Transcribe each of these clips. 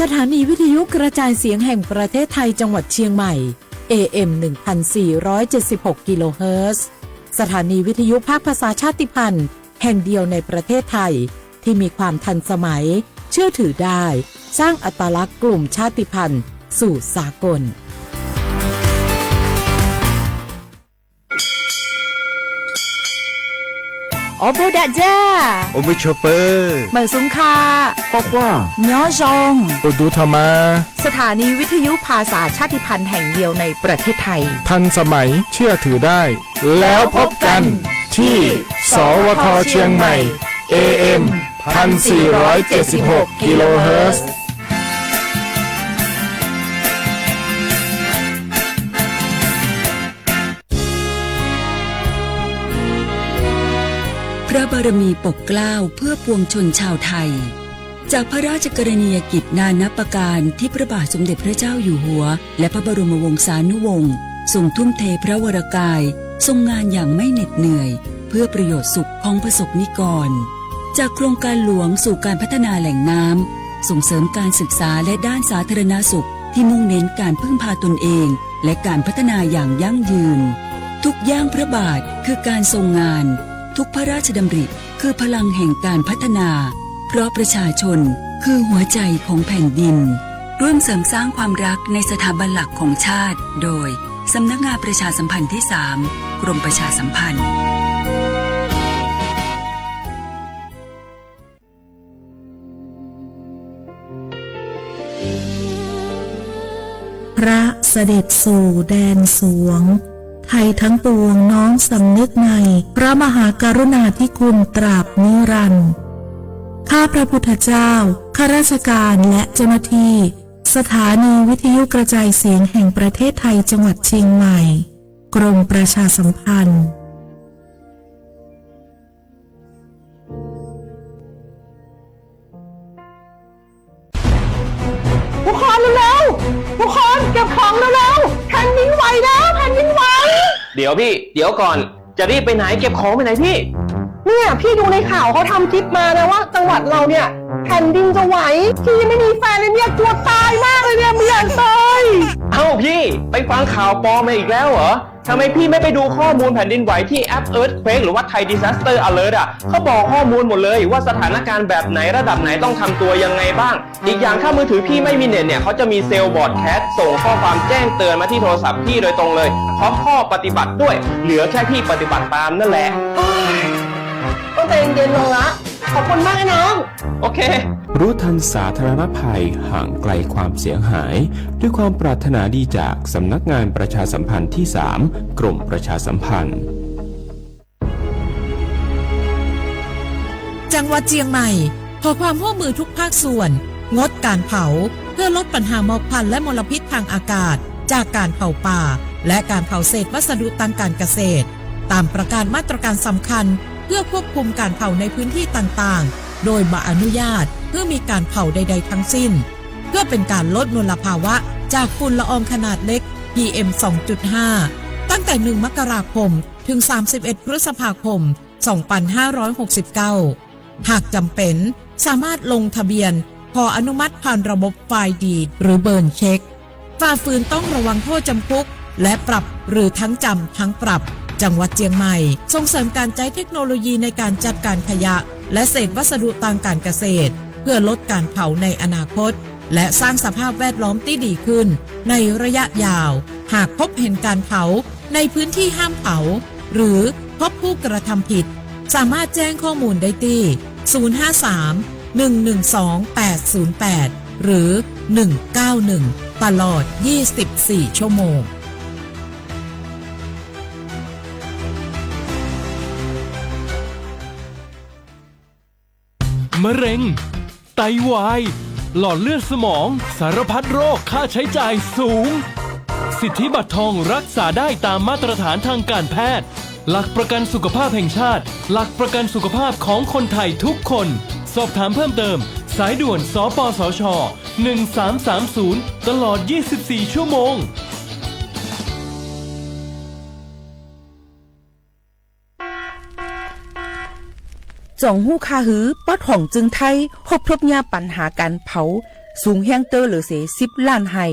สถานีวิทยุกระจายเสียงแห่งประเทศไทยจังหวัดเชียงใหม่ AM 1476 กิโลเฮิรตซ์สถานีวิทยุภาคภาษาชาติพันธุ์แห่งเดียวในประเทศไทยที่มีความทันสมัยเชื่อถือได้สร้างอัตลักษณ์กลุ่มชาติพันธุ์สู่สากลโอบูดะจ้าโอมิชเปอร์เหมือซุงคาปอกว่าย้อจงอุดูธรรมาสถานีวิทยุภาษาชาติพันธุ์แห่งเดียวในประเทศไทยทันสมัยเชื่อถือได้แล้วพบกันที่สวทเชียงใหม่ AM 1476 กิโลเฮิรตซ์พระบารมีปกเกล้าเพื่อปวงชนชาวไทยจากพระราชกรณียกิจนานับประการที่พระบาทสมเด็จพระเจ้าอยู่หัวและพระบรมวงศานุวงศ์ทรงทุ่มเทพระวรกายทรงงานอย่างไม่เหน็ดเหนื่อยเพื่อประโยชน์สุขของประสบนิกรจากโครงการหลวงสู่การพัฒนาแหล่งน้ำส่งเสริมการศึกษาและด้านสาธารณสุขที่มุ่งเน้นการพึ่งพาตนเองและการพัฒนาอย่างยั่งยืนทุกย่างพระบาทคือการทรงงานทุกพระราชดำริคือพลังแห่งการพัฒนาเพราะประชาชนคือหัวใจของแผ่นดินร่วมเสริมสร้างความรักในสถาบันหลักของชาติโดยสำนักงานประชาสัมพันธ์ที่ 3 กรมประชาสัมพันธ์พระเสด็จสู่แดนสวงไทยทั้งปวงน้อมสำนึกในพระมหากรุณาธิคุณตราบนิรันดร์ข้าพระพุทธเจ้าข้าราชการและเจ้าหน้าที่สถานีวิทยุกระจายเสียงแห่งประเทศไทยจังหวัดเชียงใหม่กรมประชาสัมพันธ์ทุกคนเร็วๆทุกคนเก็บของเร็วๆแผ่นดินไหวแล้วแผ่นดินไหวเดี๋ยวพี่เดี๋ยวก่อนจะรีบไปไหนเก็บของไปไหนพี่เนี่ยพี่ดูในข่าวเขาทำคลิปมานะว่าจังหวัดเราเนี่ยแผ่นดินจะไหวพี่ยังไม่มีแฟนเลยเนี่ยกลัวตายมากเลยเนี่ยไม่อยากตายเอ้าพี่ไปฟังข่าวปลอมมาอีกแล้วเหรอทำไมพี่ไม่ไปดูข้อมูลแผ่นดินไหวที่แอป Earthquake หรือว่า Thai Disaster Alert อ่ะเขาบอกข้อมูลหมดเลยว่าสถานการณ์แบบไหนระดับไหนต้องทำตัวยังไงบ้างอีกอย่างถ้ามือถือพี่ไม่มีเน็ตเนี่ยเขาจะมีเซลล์บอร์ดแคสต์ส่งข้อความแจ้งเตือนมาที่โทรศัพท์พี่โดยตรงเลยพร้อมข้อปฏิบัติด้วยเหลือแค่พี่ปฏิบัติตามนั่นแหละต้องใจเย็นๆลงละขอบคุณมากนะน้องโอเครู้ทันสาธารณภัยห่างไกลความเสียหายด้วยความปรารถนาดีจากสำนักงานประชาสัมพันธ์ที่ 3 กรมประชาสัมพันธ์จังหวัดเชียงใหม่ขอความร่วมมือทุกภาคส่วนงดการเผาเพื่อลดปัญหาหมอกควันและมลพิษทางอากาศจากการเผาป่าและการเผาเศษวัสดุทางการเกษตรตามประกาศมาตรการสำคัญเพื่อควบคุมการเผาในพื้นที่ต่างๆโดยบ่อนุญาตเพื่อมีการเผาใดๆทั้งสิ้นเพื่อเป็นการลดมลภาวะจากฝุ่นละอองขนาดเล็ก PM 2.5 ตั้งแต่ 1 มกราคมถึง 31 พฤษภาคม 2569 หากจำเป็นสามารถลงทะเบียนขออนุมัติผ่านระบบไฟล์ดีดหรือเบิร์นเช็คฝ่าฝืนต้องระวังโทษจำคุกและปรับหรือทั้งจำทั้งปรับจังหวัดเชียงใหม่ส่งเสริมการใช้เทคโนโลยีในการจัดการขยะและเศษวัสดุทางการเกษตรเพื่อลดการเผาในอนาคตและสร้างสภาพแวดล้อมที่ดีขึ้นในระยะยาวหากพบเห็นการเผาในพื้นที่ห้ามเผาหรือพบผู้กระทำผิดสามารถแจ้งข้อมูลได้ที่053-112-808หรือ191ตลอด24ชั่วโมงมะเร็งไตวายหลอดเลือดสมองสารพัดโรคค่าใช้จ่ายสูงสิทธิบัตรทองรักษาได้ตามมาตรฐานทางการแพทย์หลักประกันสุขภาพแห่งชาติหลักประกันสุขภาพของคนไทยทุกคนสอบถามเพิ่มเติมสายด่วนสปสช1330ตลอด24ชั่วโมงจ่องหู้คาหือป้อถ่องจึงไทยพบยาปัญหาการเผา สูงแห้งเตอร์หรือเส10 ล้านไห้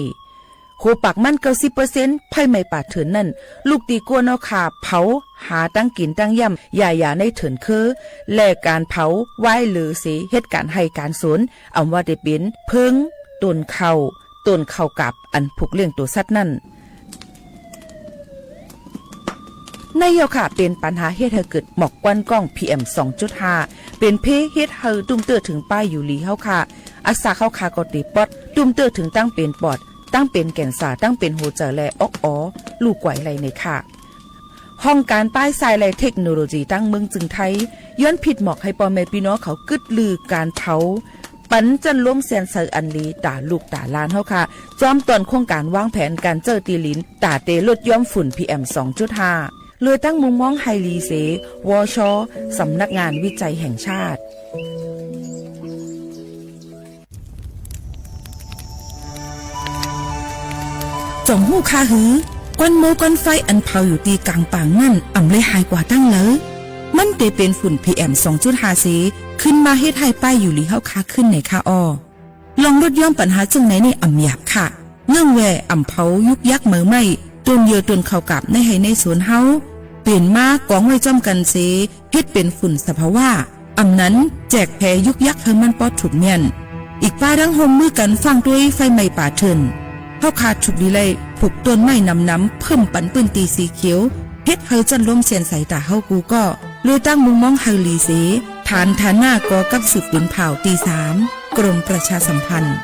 โคปักมัน90%ไผ่ไม่ป่าเถินนั่นลูกตีกัวนอขาเผาหาตั้งกินตั้งย่ำอย่าในเถินคือแลกการเผาไหว้หรือเสเหตุการให้การสนเอาว่าได้เป็นเพิงต้นเข้ากับอันผูกเลี้ยงตัวสัตว์นั่นในเยาค่ะเป็นปัญหาเฮ็ดให้เกิดหมอกควันกล้อง PM 2.5 เป็นเพเฮ็ดให้ตุ้มเตอถึงป้ายอยู่หลีเฮาค่ะอาสาเข้าค่ะก็ติปอดตุ้มเตอถึงตั้งเป็นปอดตั้งเป็นแก่นสาตั้งเป็นหัวใจและออกอ๋อลูกไหวไรในค่ะห้องการป้ายทรายและเทคโนโลยีตั้งเมืองจึงไทยย้อนผิดหมอกให้พ่อแม่พี่น้องเขากึดลือการเผาปันจันล้มแสนเซอร์อันลีตาลูกตาลานเฮาค่ะจอมตอนโครงการวางแผนการเจอตีลินตาเตลดย้อมฝุ่น PM 2.5 เลยตั้งมุมมองไฮรีเสวชสำนักงานวิจัยแห่งชาติจ่องหู้คาหือกวนโมกวนไฟอันเผาอยู่ตีกลางป่างนั่นอ่ำเลยหายกว่าตั้งเลยมันเตเป็นฝุ่น PM 2.5 เสขึ้นมาเฮ็ดให้ป้ายอยู่ลีเฮาคาขึ้นในคาออลองลดย่อมปัญหาจึงไหนในอ่ำหยาบค่ะเนื่องแวอ่ำเผายุกยักเหมือไม่ต้นเยือต้นเข้ากับในให้ในสวนเฮาเปลี่ยนมากองไว้จ้อมกันเสเฮ็ดเป็นฝุ่นสภาวะอ่ำนั้นแจกแผ่ยุกยักเฮามันปอดถูกเมียนอีกป้าดังห่มมือกันฟังด้วยไฟไหม้ป่าเถินเฮาขาดฉุกดีเลยผูกต้นไม้น้ำเพิ่มปันปื้นตีสีเขียวเฮ็ดเฮาจันล้มเสียนใส่ตาเฮากูก็เลยตั้งมุมมองไฮลีเสฐานหน้ากอกับสืบปืนเผาตี 3กรมประชาสัมพันธ์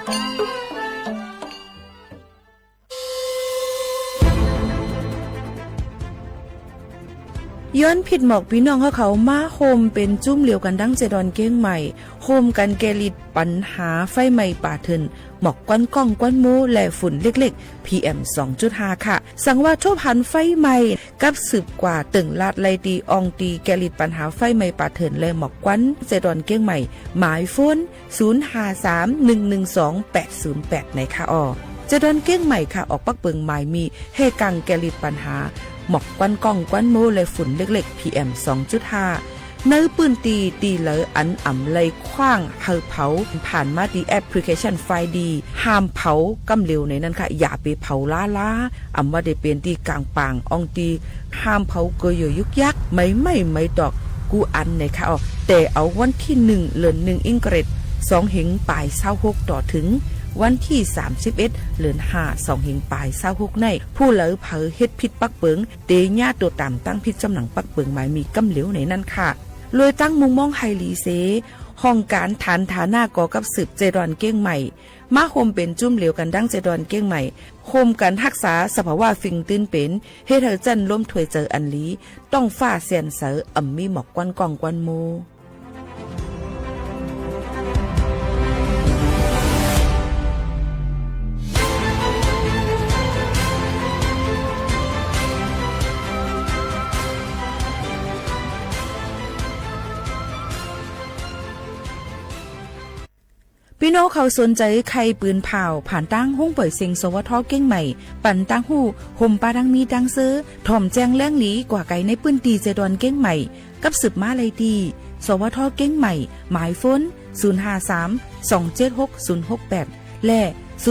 ย้อนผิดหมอกพี่น้องเขามาโฮมเป็นจุ้มเหลียวกันดังเจดอนเก้งใหม่โฮมกันแกลิดปัญหาไฟไหม้ป่าเถินหมอกก้อนก้องก้อนมูและฝุ่นเล็กๆ PM 2.5 ค่ะสังว่าทั่วพันไฟไหม้กับสืบกว่าตึงลาดไลตีอองตีแกลิดปัญหาไฟไหม้ป่าเถินและหมอกก้อนเจดอนเก้งใหม่หมายโฟน0531128808ในค่ะเจดอนเก้งใหม่ค่ะออกปักเปิงหมายมีเฮกังแกลิดปัญหาหมอกควันกล้องควันโมและฝุ่นเล็กๆ PM 2.5 เนื้อปืนตีเหลออันอ่ำเลยคว้างเฮาเผาผ่านมาดีแอปพลิเคชันไฟดีห้ามเผากำเร็วในนั้นค่ะอย่าไปเผาล้าอ่ำว่าได้เป็นตีกลางปางอองตีห้ามเผาเกยยุกยักไม่ตอกกูอันในค่ะแต่เอาวันที่1 เดือน 1อิงเกรด2เหงปลาย26ต่อถึงวันที่31 เดือน 5 2เหงปลาย26ในผู้เหลือเผอเฮ็ดผิดปักเปิงเตญาตัวตามตั้งผิดจำหนังปักเปิงหมายมีกำเหลวในนั้นค่ะเลยตั้งมุมมองไฮลีเซห้องการฐานฐานะก่อกับสืบเจดอนเก้งใหม่มาโฮมเป็นจุ่มเหลวกันดังเจดอนเก้งใหม่โฮมกันรักษาสภาวะฟิงตื้นเป็นเฮ็ดให้จันล้มถวยเจออันลีต้องฟ้าเสียนเสออ่ำมีหมอกควันกองควันโมพี่น้องเขาสนใจใครปืนเผาผ่านตั้งห้องปล่อยเสียงสวทเก้งใหม่ปั่นตั้งหูห่มปลาดังมีดังซื้อถ่อมแจงแล้งหลีกว่าไก่ในปืนตีเจดอนเก้งใหม่กับสืบมาเลยดีสวทเก้งใหม่หมายฝน0532766068และ0922468579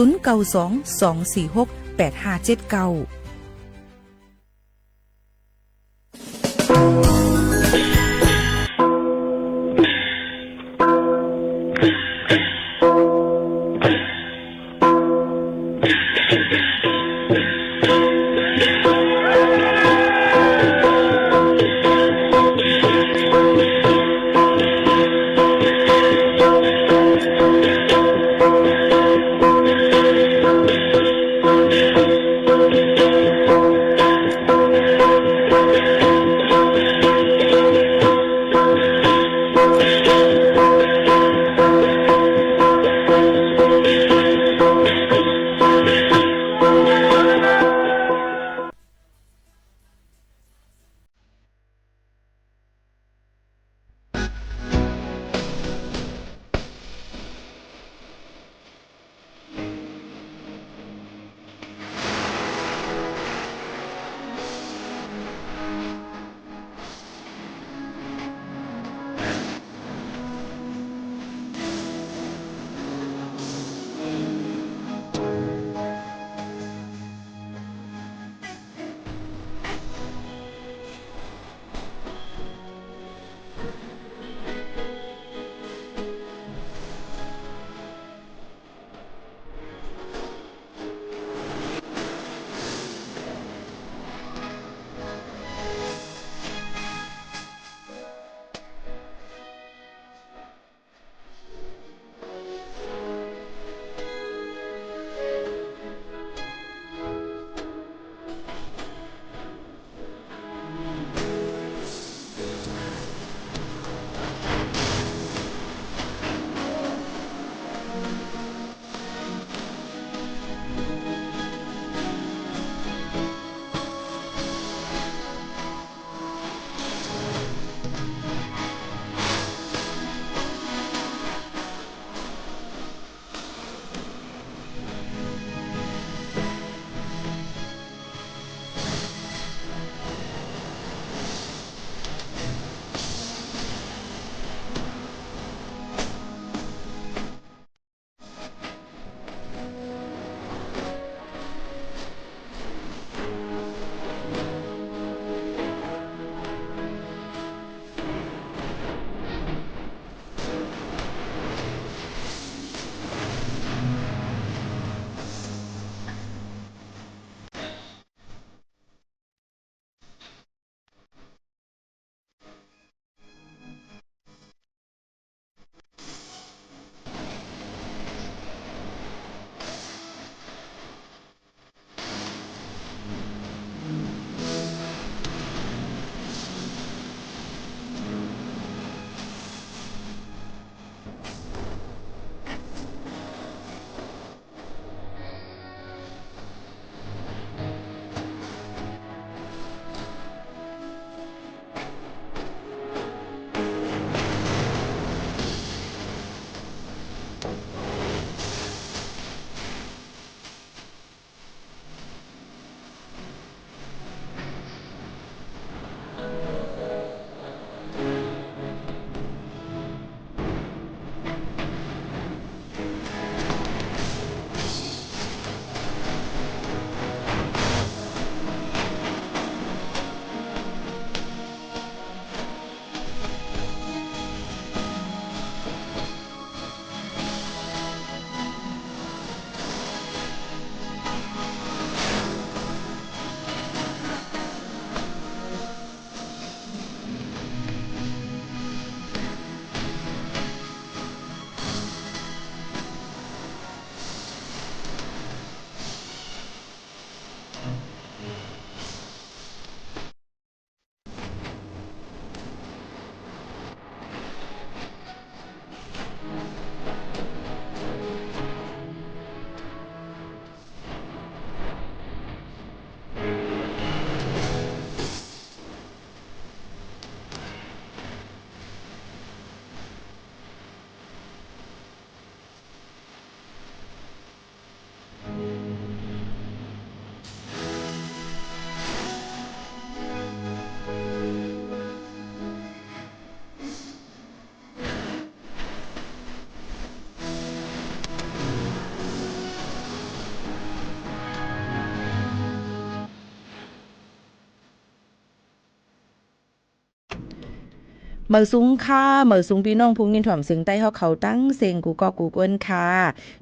เหมือสูงค่ะเหมือสูงพี่น้องพุงยินถ่อมเสียงใต้เขาตั้งเสียงกูก็กูเกินค่ะ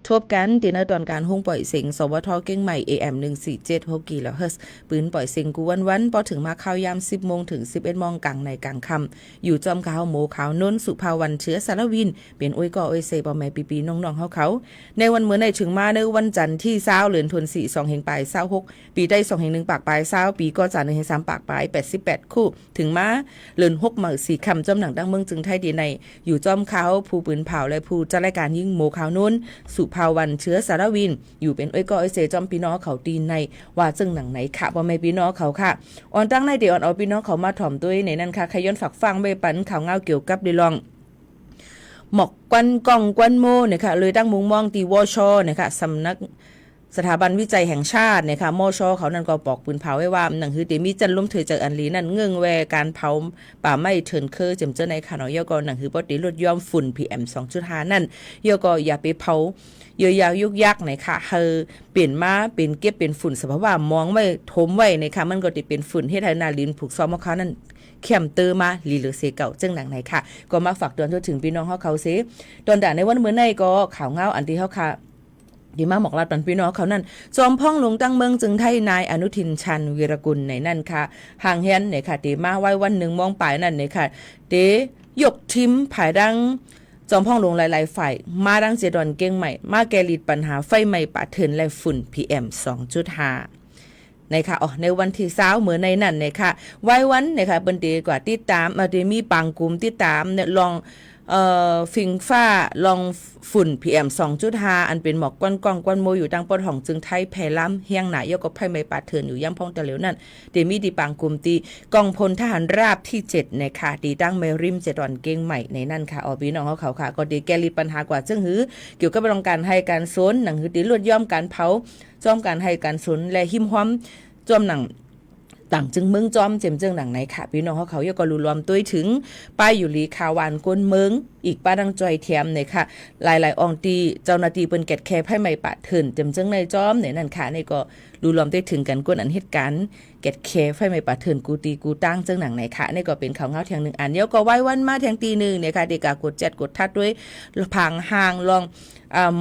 ทบกันตีนตอนการห้องปล่อยเสียงสวทเก่งใหม่ AM 147 6กิโลเฮิรตซ์ปืนปล่อยเสียงกูวันพอถึงมาเข้ายาม 10 โมงถึง 11 โมงกลางในกลางค่ำอยู่จอมขาวโมขาวน้นสุภาวันเชื้อสารวินเป็นอ้อยก่ออ้อยเซปอแม่ปีน้องๆเขาในวันเหมือนในถึงมาในวันจันทร์ที่20เดือนธันวาคม2แห่งปลาย26ปีได้2แห่ง1ปากปลาย20ปีก็จันทร์1แห่ง3ปากปลาย88คู่ถึงมาเดือน6มื้อ4ค่ำจอมหนังดังเมืองจึงไทยดีในอยู่จอมเขาผู้ปืนเผาและผู้จัดรายการยิ่งโมขาวนุ่นสุภาวันเชื้อสารวินอยู่เป็นอ้อยก่ออ้อยเซจอมพี่น้องเขาตีในว่าจึงหนังไหนค่ะบ่แม่พี่น้องเขาค่ะออนตั้งในเดี๋ยวเอาพี่น้องเขามาถ่อมด้วยในนั้นค่ะใครย้อนฝากฟังไปปันข่าวเงาเกี่ยวกับดิลองหมอกกวนกองกวนโมเนี่ยค่ะเลยตั้งมุงมองตีวชเนี่ยค่ะสำนักสถาบันวิจัยแห่งชาติเนี่ยค่ะมชเขานั่นก็ปอกปืนเผาไว้ว่าหนังคือเดมีจันล้มเถือจากอันลีนั่นเงื่องแวการเผาป่าไม้เถินเคอจำเจอในค่ะเนาะยก็หนังคือปฏิลดย่อมฝุ่น PM 2.5 นั่นยก็อย่าไปเผาเยอะยาวยุกยักเนี่ยค่ะเฮอเปลี่ยนมาเป็นเก็บเป็นฝุ่นสภาพว่ามองไว้ถมไว้ในค่ะมันก็จะเป็นฝุ่นเฮ็ดให้นาลินผูกซ้อมเขานั่นเข้มเตอมาลีเหลือเสเก่าจังหนังไหนค่ะก็มาฝากเตือนถึงพี่น้องเขาเสตอนด่าในวันมื้อในก็ข่าวเงาอันที่เขาค่ะดีมาหมอกลาดปันพี่น้องเขานั่นจอมพ่องลงตั้งเมืองจึงไทยนายอนุทินชันวีรกุลในนั่นค่ะห่างเฮียนเนี่ยค่ะเดมาไว้วันหนึ่งมองปลายนั่นเนี่ยค่ะเดยกทิมผายดังจอมพ่องลงหลายๆฝ่ายมาดังเจดอนเก่งใหม่มาแกลิดปัญหาไฟไหม้ป่าเถินและฝุ่น PM 2.5ในค่ะในวันที่20เหมือนในนั่นเนี่ยค่ะไว้วันเนี่ยค่ะเปิ้นดีกว่าติดตามได้มีปางกลุ่มติดตามเนี่ยลองฟิงฟ้าลองฝุ่น PM 2.5 อันเป็นหมอกก้อนกองก้อนโมอยู่ดังปอดห้องจึงไทยแผ่ล้ำเฮียงหนายกบไผ่ไม้ป่าเถื่อนอยู่ย่ำพองตะเหลวนั่นเดมีดีปางกลุ่มตีกองพลทหารราบที่7ในค่ะดีดังเมริมเจดอนเก่งใหม่ในนั่นค่ะพี่น้องเขาค่ะก็ดีแก้ลิปัญหากว่าจึงหือเกี่ยวกับโรงการให้การสนหนังหือดีลวดย่อมการเผาจ้อมการให้การสนและหิมหอมจอมหนังต่างจึงเมืองจอมเจมเจิงหนังไหนค่ะพี่น้องเขาก็รู้รวมตัวถึงป้ายอยู่ลีคาวานก้นเมืองอีกป้าดังจอยเทียมเนี่ยค่ะหลายๆองตีเจ้าหน้าที่เปิ้นแกดแคร์ให้ไม่ปะเถินเจมเจิงในจอมเนี่ยนั่นค่ะนี่ก็รู้รวมได้ถึงกันก้นอันเหตุการณ์แกดแคร์ให้ไม่ปะเถินกูตีกูตั้งเจิงหนังไหนค่ะนี่ก็เป็นข่าวเงาแทงหนึ่งอันเดียวก็ไว้วันมาแทงตีหนึ่งเนี่ยค่ะเด็กกด7กดทัดด้วยพังห่างลอง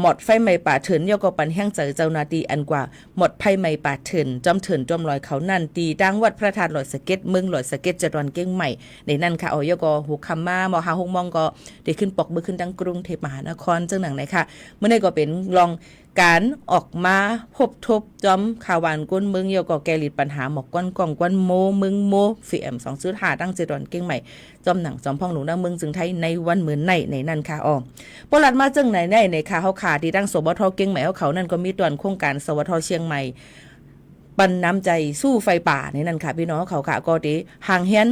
หมดไฟไหม้ป่าเถินยก็ปันแห้งเจอเจ้านาตีอันกว่าหมดไฟไหม้ป่าเถินจอมเถินจอมลอยเขานั่นตีดังวัดพระธาตุลอยสะเก็ดเมืองลอยสะเก็ดจดอนเก้งใหม่ในนั่นค่ะยก็หูคำมามหาหงมองก็ได้ขึ้นปกมือขึ้นดังกรุงเทพมหานครจังหนังไหนค่ะเมื่อในก็เป็นลองการออกมาพบทบจอมข่าววานก้นเมืองยก็แกลิดปัญหาหมอกก้อนกองก้อนโมเมืองโมPM 2.5ตั้งเจดอนเก้งใหม่จอมหนังจอมพ่องหลวงดังเมืองจึงไทยในวันเหมือนในนั่นค่ะปลัดมาจังไหนในค่ะเขาขาที่ตั้งสวทเก่งใหม่เขานั่นก็มีตอนโครงการสวทเชียงใหม่ปันน้ำใจสู้ไฟป่าในนั่นค่ะพี่น้องเขาค่ะก็ดีห่างเฮียน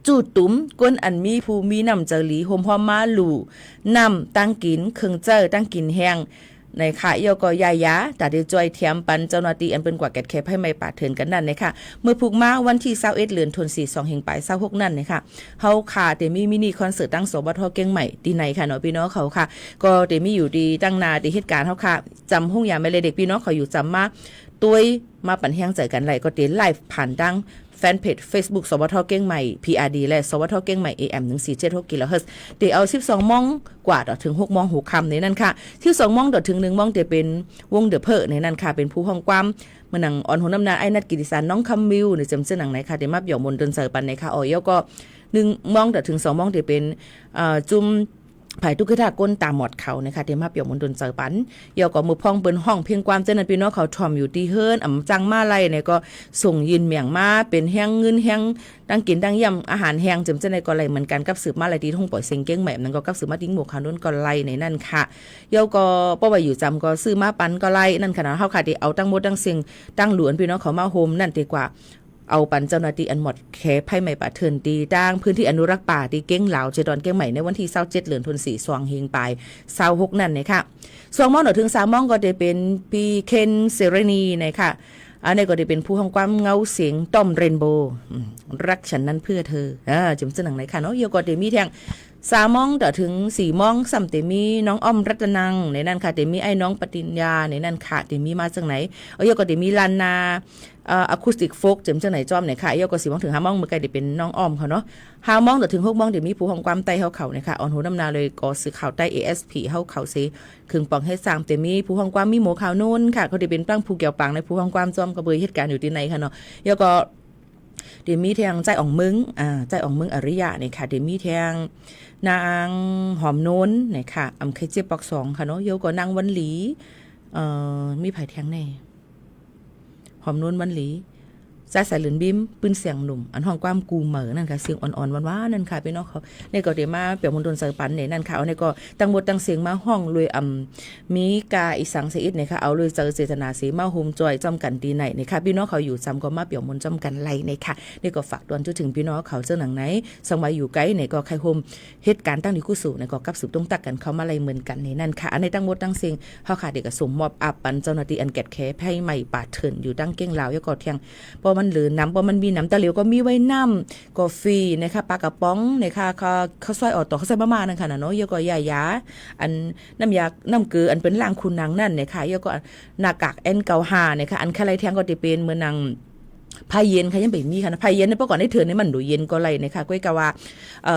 จูดตุ้มก้นอันมีภูมีน้ำเจรีโฮมพอมาหลู่น้ำตั้งกินเครื่องเจอตั้งกินแห้งในค่ะยก็ยายาแต่เดี๋ยวจอยเทียมปันเจ้าหน้าที่อันเป็นกว่าแกดแคบให้ไม่ป่าเถินกันนั่นนะคะเมื่อผูกมาวันที่21เดือนธันวาคม2แห่งปลาย26นั่นนะคะเฮาค่ะเดมีมินิคอนเสิร์ตตั้งสวทเก่งใหม่ที่ไหนค่ะเนาะพี่น้องเขาค่ะก็เดมีอยู่ดีตั้งนาที่เหตุการณ์เฮาค่ะจำห้องยาไม่เลยเด็กพี่น้องเขาอยู่จำมาตุ้ยมาปั่นแห้งใจกันไหลก็เดไลฟ์ผ่านดังแฟนเพจ Facebook สวทเก่งใหม่ PRD และสวทเก่งใหม่ AM 1476กิโลเฮิรตซ์เดี๋ยวเอา12โมงกว่าถึง6โมง6ค่ำในนั้นค่ะ12โมงถึง1โมงจะเป็นวงเดอะเพอในนั้นค่ะเป็นผู้ห้องความเมื่อนังอ่อนหัวน้ำนาไอ้นัดกิติสารน้องคำมิวในจำเส้นหนังไหนค่ะเดี๋ยวมาเบี่ยวมนเดินเสิร์ฟปันในค่ะยก็1โมงถึง2โมงจะเป็นจุ่มภายทุกขท่าก้นตามหมดเขานะคะเดี๋ยวมาเปี่ยวมนดนเจอปันยอก็มือพองเปิ้นห้องเพียงความเจ้านั้นพี่น้องเขาทอมอยู่ที่เฮิรนจังมาไล่เนี่ยก็ส่งยินเมียงมาเป็นแห้งเงินแห้งดังกินดังย่ำอาหารแห้งจำเจ้าในก็ไล่เหมือนกันกับสืบมาไล่ที่ทุ่งปล่อยเซ็งเก้งแหม่นั้นก็กับสืบมาดิ้งหมวกขาวนุ่นก็ไล่ในนั่นค่ะยอก็ป้าไว้อยู่จำก็ซื้อมาปันก็ไล่นั่นขนาดเฮาค่ะที่เอาตั้งมดตั้งเซ็งตั้งหลวนพี่น้องเขามาโฮมนั่นดีกว่าเอาปันเจ้าหน้าที่อันหมดแคไพ่ใหม่ป่าเถินตีดังพื้นที่อนุรักษ์ป่าตีเก้งเหลาเจดอนเก้งใหม่ในวันที่27เดือนธันวาคม2เฮงปลาย26นั่นนะคะ2 โมงถึง3 โมงก็จะเป็นปีเคนเซเรนีนะคะอันนี้ก็จะเป็นผู้ห้องความเงาเสียงต้อมเรนโบว์รักฉันนั้นเพื่อเธอจำเสนอไหนค่ะเนาะเยก็จะมีแทง 3 โมงต่อถึง 4 โมงซ้ำเตมีน้องอ้อมรัตนังในนั้นค่ะเตมีไอ้น้องปฏิญญาในนั้นค่ะเตมีมาจากไหนเอายก็เตมีลานนาอะคูสติกโฟกเจิมจากไหนจอมไหนค่ะยก็4 โมงถึง 5 โมงเมื่อไกลเดี๋ยวเป็นน้องอ้อมเขาเนาะ5 โมงต่อถึง 6 โมงเดี๋ยวมีผู้ห้องความใต้เฮาเขานะคะออนหูน้ำนาเลยก็สื่อข่าวใต้ ASP เฮาเขาสิครึ่งปองให้สร้างเตมีผู้ห้องความมีหมูข่าวนู่นค่ะเขาได้เป็นตั้งผู้เกี่ยวปังในผู้ห้องความจอมกระเบยเหตุการณ์อยู่ที่ไหนค่ะเนาะยก็เดี๋ยวมีแทงใจอ่องมึงใจอ่องมึงอริยะเนี่ยค่ะเดี๋ยวมีแทงนางหอมโน้นเนี่ยค่ะอำไข่เจ็บปอก2ค่ะเนาะโยก็นางวันหลีมีไผ่แทงแน่หอมโน้นวันหลีใจใส่เหลือนบิ้มปืนเสียงหนุ่มอันห้องความกูเหมือนั่นค่ะเสียงอ่อนๆว่านั่นค่ะพี่น้องเขาเนี่ยก็เดี๋ยวมาเปี่ยวมณฑลเสือปันเนี่ยนั่นค่ะเอาเนี่ยก็ตั้งหมดตั้งเสียงมาห้องเลยมีกาอีสังเสียดเนี่ยค่ะเอาเลยเจอเจตนาสีมาโฮมจอยจำกันดีไหนเนี่ยค่ะพี่น้องเขาอยู่จำก็มาเปี่ยวมณฑลจำกันไรเนี่ยค่ะเนี่ยก็ฝากตอนจนถึงพี่น้องเขาเจ้าหนังไหนสังไว้อยู่ไกลเนี่ยก็ใครโฮมเหตุการณ์ตั้งดีกู้สู่เนี่ยก็กับสืบต้องตักกันเขามาอะไรเหมือนกันเนี่ยนั่นค่ะอันในตั้งหมดตั้งเสียงเขาค่ะเด็กก็สมมอบอับปันเจ้าหน้าที่อันแกดแคร์ให้ใหม่ป่าเถินอยู่ตั้งเก้งลาวยก็เที่ยงพอมันเหลือน้ำพอมันมีน้ำตะเหลวก็มีไว้น้ำกาแฟนะคะปลากระป๋องนะคะเขาซอยออกต่อเขาใส่มานั่นค่ะเนาะยก็ยาอันน้ำยาน้ำเกลืออันเป็นล่างคุณนางนั่นนะคะยก็หน้ากากN95นะคะอันคลายแทงก็จะเป็นเหมือนนางพายเย็นค่ะยังไม่มีค่ะนะพายเย็นในเมื่อก่อนได้เถื่อนนี่มันดูเย็นก็ไรนะคะก้อยกะว่า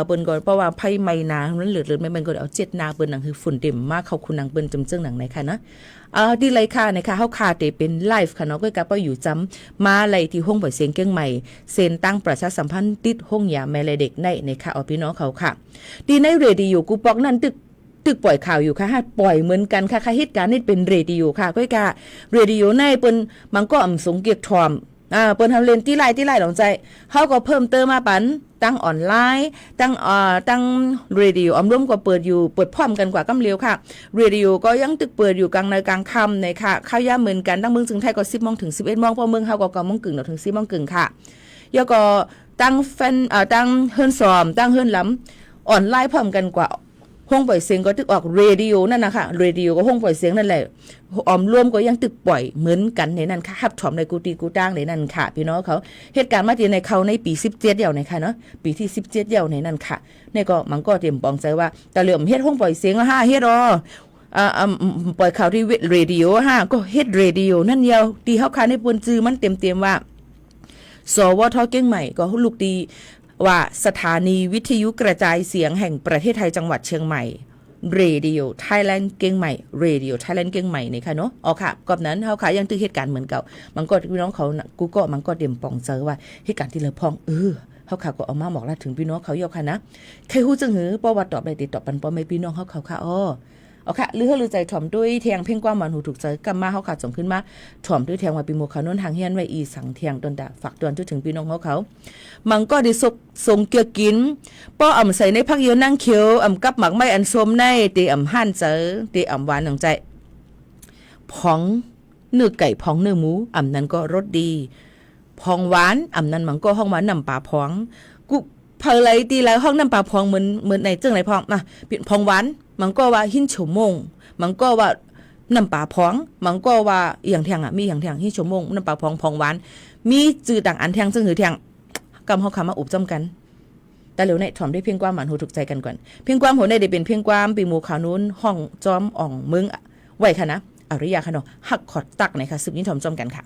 เปิ้นก่อนเพราะว่าไผไม่นานั้นเหลือไม่มันก็เอา7นาเปิ้นหนังคือฝุ่นเต็มมากเขาคุณนางเปิ้นจำเจิงหนังไหนค่ะนะดีเลยค่ะนะคะเฮาคาเตเป็นไลฟ์ค่ะเนาะก้อยกะป้ออยู่จำมาไลที่ห้องปล่อยเสียงเก้งใหม่เซ็นตั้งประชาสัมพันธ์ติดห้องยาแม่และเด็กในนะคะเอาพี่น้องเขาค่ะดีในเรดิโอกูปอกนั่นตึกปล่อยข่าวอยู่ค่ะปล่อยเหมือนกันค่ะเหตุการณ์นี้เป็นเรดิโอค่ะก้อยกะเรดิโอในเปิ้นมันก็สงเกียกทอมเปิ้นทำเล่นที่ไล่หลงใจเขาก็เพิ่มเติมมาปันตั้งออนไลน์ตั้งเรดิโออมร่วมก็เปิดพร้อมกันกว่ากำเลียวค่ะเรดิโอก็ยังตึกเปิดอยู่กลางในกลางค่ำในค่ะข้าวย่าเหมือนกันตั้งเมืองจึงไทยก็10 โมงถึง 11 โมงพอเมืองเฮาก็9 โมงครึ่งถึง10 โมงครึ่งค่ะแล้วก็ตั้งแฟนตั้งเฮิรนซ้อมตั้งเฮิรนล้ำออนไลน์พร้อมกันกว่าห้องปล่อยเสียงก็ตึกออกเรดิโอนั่นนะคะเรดิโอก็ห้องปล่อยเสียงนั่นแหละออมรวมก็ยังตึกปล่อยเหมือนกันในนั้นค่ะฮับถอมในกูตีกูตั้งในนั้นค่ะพี่น้องเขาเหตุการณ์มาที่ในเขาในปี17เดี่ยวในค่ะเนาะปีที่17เดี่ยวในนั้นค่ะนี่ก็มันก็เตรียมปองใจว่าแต่เหลื่อมเฮ็ดห้องปล่อยเสียงเฮ็ดปล่อยข่าวที่เรดิโอก็เฮ็ดเรดิโอนั่นยาวตีเฮาค่ะในปนจือมันเต็มว่าสวทเก้งใหม่ก็ลูกดีว่าสถานีวิทยุกระจายเสียงแห่งประเทศไทยจังหวัดเชียงใหม่เรดิโอไทยแลนด์เก้งใหม่เรดิโอไทยแลนด์เก้งใหม่นี่ค่ะเนาะอ๋อค่ะกอบนั้นเฮาค่ะยังตื้อเหตุการณ์เหมือนเก่ามันก็พี่น้องเขากูก็มันก็เตรียมปองเจอว่าเหตุการณ์ที่เลอพองเฮาค่ะก็เอามาบอกลาถึงพี่น้องเขายกค่ะนะใครฮู้จังหือเพราะว่าตอบได้ติดตอบปันป้อไม่พี่น้องเฮาเขาค่ะเอาค่ะลือใจถ่อมด้วยเทียงเพ่งกว้างมันหูถูกใจกำมาเฮาค่ะส่งขึ้นมาถ่อมด้วยเทียงว่าปีโมคาโนนทางเฮียนไว้อีสังเทียงตนดาฝากตวนจนถึงพี่น้องเขามันก็ได้ส่งเกียกินป้ออ่ำใส่ในพักเยียวนั่งเขียวอ่ำกับหมักไม้อันส้มในตีอ่ำหั่นเจอตีอ่ำหวานหนังใจพองเนื้อไก่พองเนื้อหมูอ่ำนั้นก็รสดีพองหวานอ่ำนั้นมันก็ห้องหวานน้ำปลาพองกูเพลยตีแล้วห้องน้ำปลาพองเหมือนในเจ้งไหนพองปิดพองหวานมันก็ว่าหินโฉมงมันก็ว่าน้ำปลาพองมันก็ว่าอย่างเทียงมีอย่างเทียงหินโฉมงน้ำปลาพองพองหวานมีจื่อต่างอันเทียงซึ่งหือเทียงกำเฮาคำมาอุบจำกันแต่เหลียวในถ่อมได้เพียงความหมันหูถูกใจกันก่อนเพียงความหัวในได้เป็นเพียงความปีหมูขาวนู้นห้องจอมอ่องมึงไว้ค่ะนะอริยาค่ะเนาะหักขอดตักไหนค่ะสืบนี้ถ่อมจอมกันค่ะ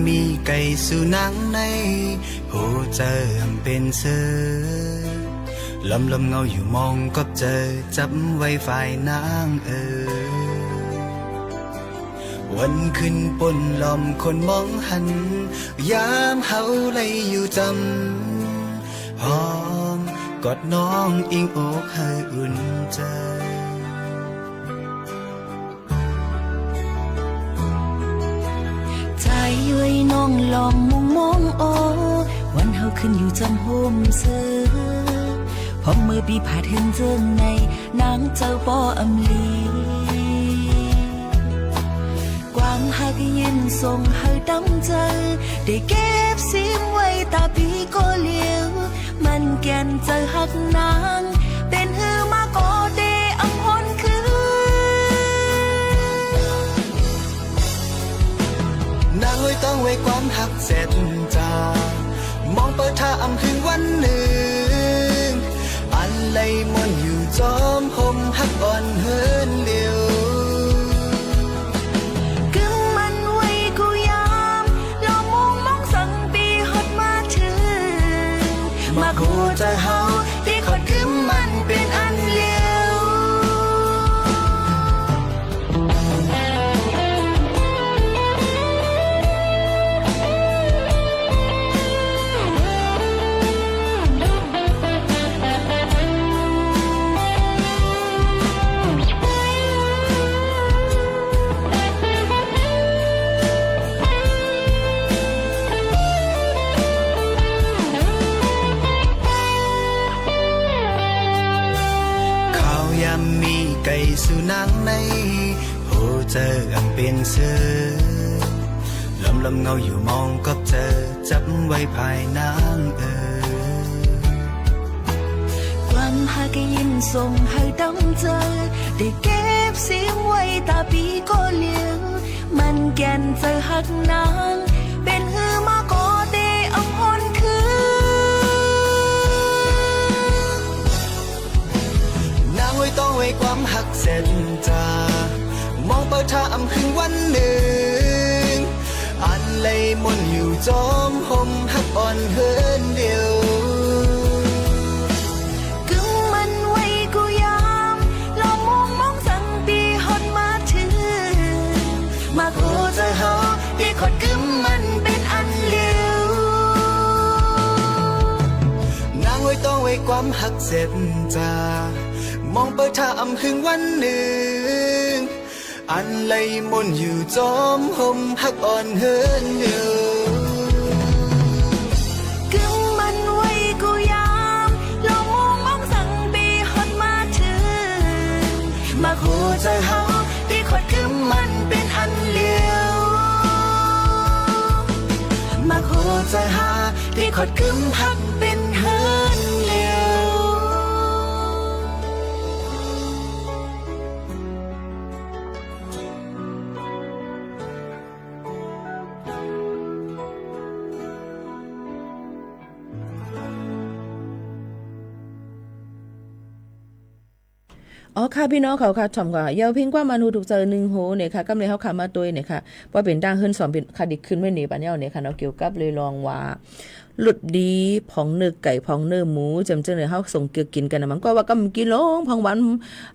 มีไก่สุนังในหูเจอเป็นเสือลำเงาอยู่มองก็เจอจับไว้ฝ่ายนางวันขึ้นปนลอมคนมองหันยามเฮาเลยอยู่จำหอมกอดน้องอิงอกให้อุ่นใจย้วยน้องลอมมองโอวันเฮาขึ้นอยู่จำโฮมเสือพ อมือปีผาเทินเจิงในนางเจ้าปออำลีความหักยินส่งให้ดำใจได้เก็บซิมไว้ตาปีก็เลี้ยวมันแก่นใจหักนางเป็นหือมาก็เดอำหนคืนางเลยต้องไว้ความหักเสร็จมองเปิดท่าอำคืนวันหนึ่งอันไหลมนอยู่จอมหมหักอ่อนเฮินเลียวกึ่งมันไว้กูยามลอมองมองสั่งปีฮอดมาถึงมากูจะเฮาที่ขอดกึ่งมันเป็นอันเลียวไก่สุนังในโหเจออันเป็นเสือลำเงาอยู่มองก็เจอจับไว้ภายนางความหักยินส่งให้ดำใจได้เก็บเสียงไว้ตาปีก็เลี้ยวมันแก่นใจหักนางเป็นหือมาก็เดอำหนคืนางไว้ต้องไว้ความหักเส้นมองเปิดท่าอำคืนวันหนึ่งอันไหลมนอยู่จอมหมหักอ่อนเฮินเดียวกึ่งมันไว้กูยามลอมองมองสั่งปีฮอดมาถึงมากูจะเฮาที่ขอดกึ่งมันเป็นอันเลียวนางไว้ต้องไว้ความหักเส้นมองเปิดท่าอำคืนวันหนึ่งอันไหลมนอยู่จอมหมหักอ่อนเฮินเดียวกึ่งมันไว้กูยามลองมองมองสั่งปีฮอดมาถึงมาคูจะเฮาที่ขอดกึ่งมันเป็นอันเลียวมาคูจะหาที่ขอดกึ่งหักเป็นเฮินเลียวอ๋อค่ะพี่น้องเขาค่ะถ่อมก็ยาวพิงกว่ามันฮูถูกเจอ1โหเนี่ยค่ะกำเลยเฮาขามาตัวเนี่ยค่ะว่าเป็นดังเฮิรนสอนเป็นคดีขึ้นไว้นี่ปานเนี่ยเนี่ยค่ะเนาะเกี่ยวกับเลยลองว่าหลุดดีผองเนื้อไก่ผองเนื้อหมูจำเจอเนี่ยเฮาส่งเกี่ยวกินกันนะมันก็ว่ากำกินลงผองหวาน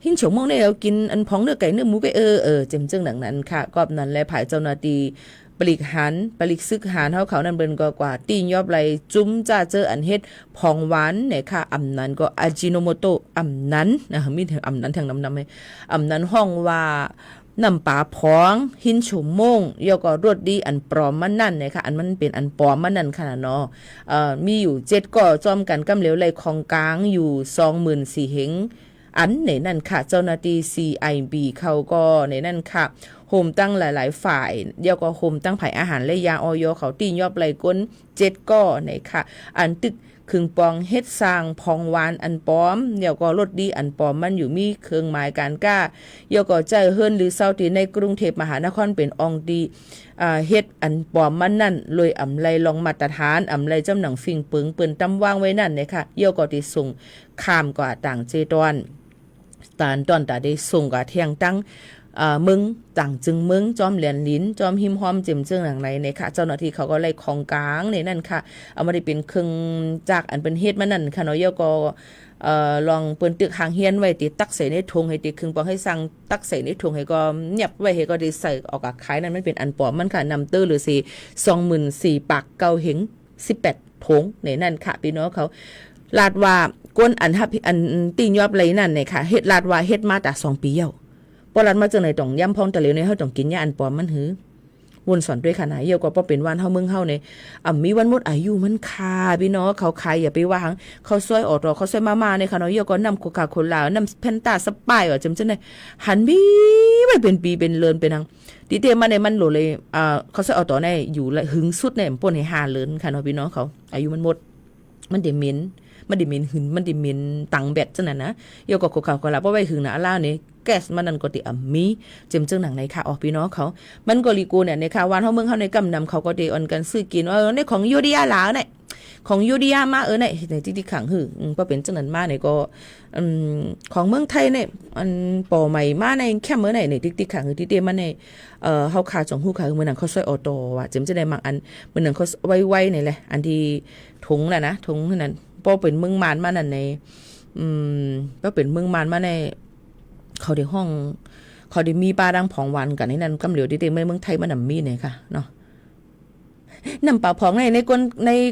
หินฉงมองได้เอากินอันผองเนื้อไก่เนื้อหมูไปจำเจอดังนั้นค่ะก็นั้นแลภายเจ้าหน้าที่ปลิกหันปลิกซึกหานเฮาเขานั่นเบิ่นก็กว่าตียอบไหลจุ้มจ้าเจออันเฮ็ดผองหวานเนี่ยค่ะอำนั้นก็อาจิโนโมโตอำนั้นนะมีถึงอำนั้นทางนำให้อำนั้นห้องว่าน้ำปลาพองหินฉุมมงยก็รสดีอันปลอมมันนั่นนะคะอันมันเป็นอันปลอมมันนั่นค่ะเนาะมีอยู่7ก็จอมกันกำเหลวไหลของกลางอยู่ 24,000 เหงอันในนั่นค่ะเจ้าหน้าที่ CIB เขาก็ในนั่นค่ะโฮมตั้งหลายๆฝ่ายเดียวก็โฮมตั้งภายอาหารและยาออยเขาตียอบไหลก้น7ก็ในค่ะอันตึกครึ่งปองเฮ็ดสร้างพองหวานอันปลอมเดี๋ยวก็รสดีอันปลอมมันอยู่มีเครื่องหมายการก้าเดี๋ยวก็ใจเฮิรนหรือเซาที่ในกรุงเทพมหานครเป็นอองดีเฮ็ดอันปลอมมันนั่นเลยอำไลลองมาตรฐานอำไลจำหนังฟิงปึงเปิ้นตำวางไว้นั่นเนี่ยค่ะเดี๋ยวก็ที่ส่งข้ามกว่าต่างเจตอนตานตอนตาได้ส่งกว่าเที่ยงตั้งมึงต่างจึงมึงจอมเหรียญลิ้นจอมหิมหอมเจิมเจิงหลังไหนเนี่ยค่ะเจ้าหน้าที่เขาก็ไล่ของกลางในนั่นค่ะเอามาได้เป็นเครื่องจักรอันเป็นเฮ็ดมานั่นค่ะเนาะยก็ลองเปิ้นตึกหางเฮียนไว้ติตักใส่ในถุงให้ติครึ่งปองให้สั่งตักใส่ในถุงให้ก็เงียบไว้ให้ก็ได้ใส่ออกขายนั่นมันเป็นอันปลอมมันค่ะนำเตอร์หรือสิ 24,000 ปากเก่าเหง18ถุงในนั่นค่ะพี่น้องเขาลาดว่าก้นอันทับอันตียอบไหลนั่นเนี่ยค่ะเฮ็ดลาดว่าเฮ็ดมาแต่2 ปีแล้วปอลัดมาจังไหนต้องย่ำพองตะเหลวในเฮาต้องกินยาอันปลอมมันหือ วนสอนด้วยค่ะนะเยอะกว่าเป็นวันเฮาเมืองเฮาเนี่ยมีวันหมดอายุมันคาพี่น้องเขาขายอย่าไปวางเขาซอยออกดอกเขาซอยมาเนี่ยค่ะเนาะเยอะก็นำโคคาโคล่านำแพนตาสปายจำจังได๋หันบีไว้เป็นปีเป็นเลินเป็นนางดีเตมาในมันโหลเลยเขาซอยออกต่อในอยู่ละหึงสุดเนี่ยป่นให้5เลินค่ะเนาะพี่น้องเขาอายุมันหมดมันได้เหม็นมันดิมินหึนมันดิมินตังแบตจังนั้นนะเกี่ยวกับโคคาโคล่าบ่ไว้หึงนะล่านี่แก๊สมันนั่นก็ติมีเจิมจังหนังในค่ะออกพี่น้องเขามันก็ลีกูเนี่ยในค่ะวันเฮาเมืองเฮาในกำนำเขาก็ได้ออนกันซื้อกินในของยูเดียหลาเนี่ยของยูเดียมาในที่ขังหึบ่เป็นจังนั้นมาเนี่ยก็ของเมืองไทยเนี่ยอันปอใหม่มาในแค่มื้อไหนในติ๊กๆขังที่เตมันในเฮาขาจองฮู้ค่ะมื้อนั้นเขาซอยออโตว่ะเจิมจะได้มักอันมื้อนั้นเขาไวๆนี่แหละอันที่ถุงน่ะนะถุงนั้นพอเป็นเมืองมานมานั่นในก็เป็นเมืองมานมาในเขาได้ห้องเขาได้มีปลาดังผองหวานกันในนั้นกำเหลียวที่เต็มเมืองไทยมันมีเนี่ยค่ะเนาะน้ำปลาผองใน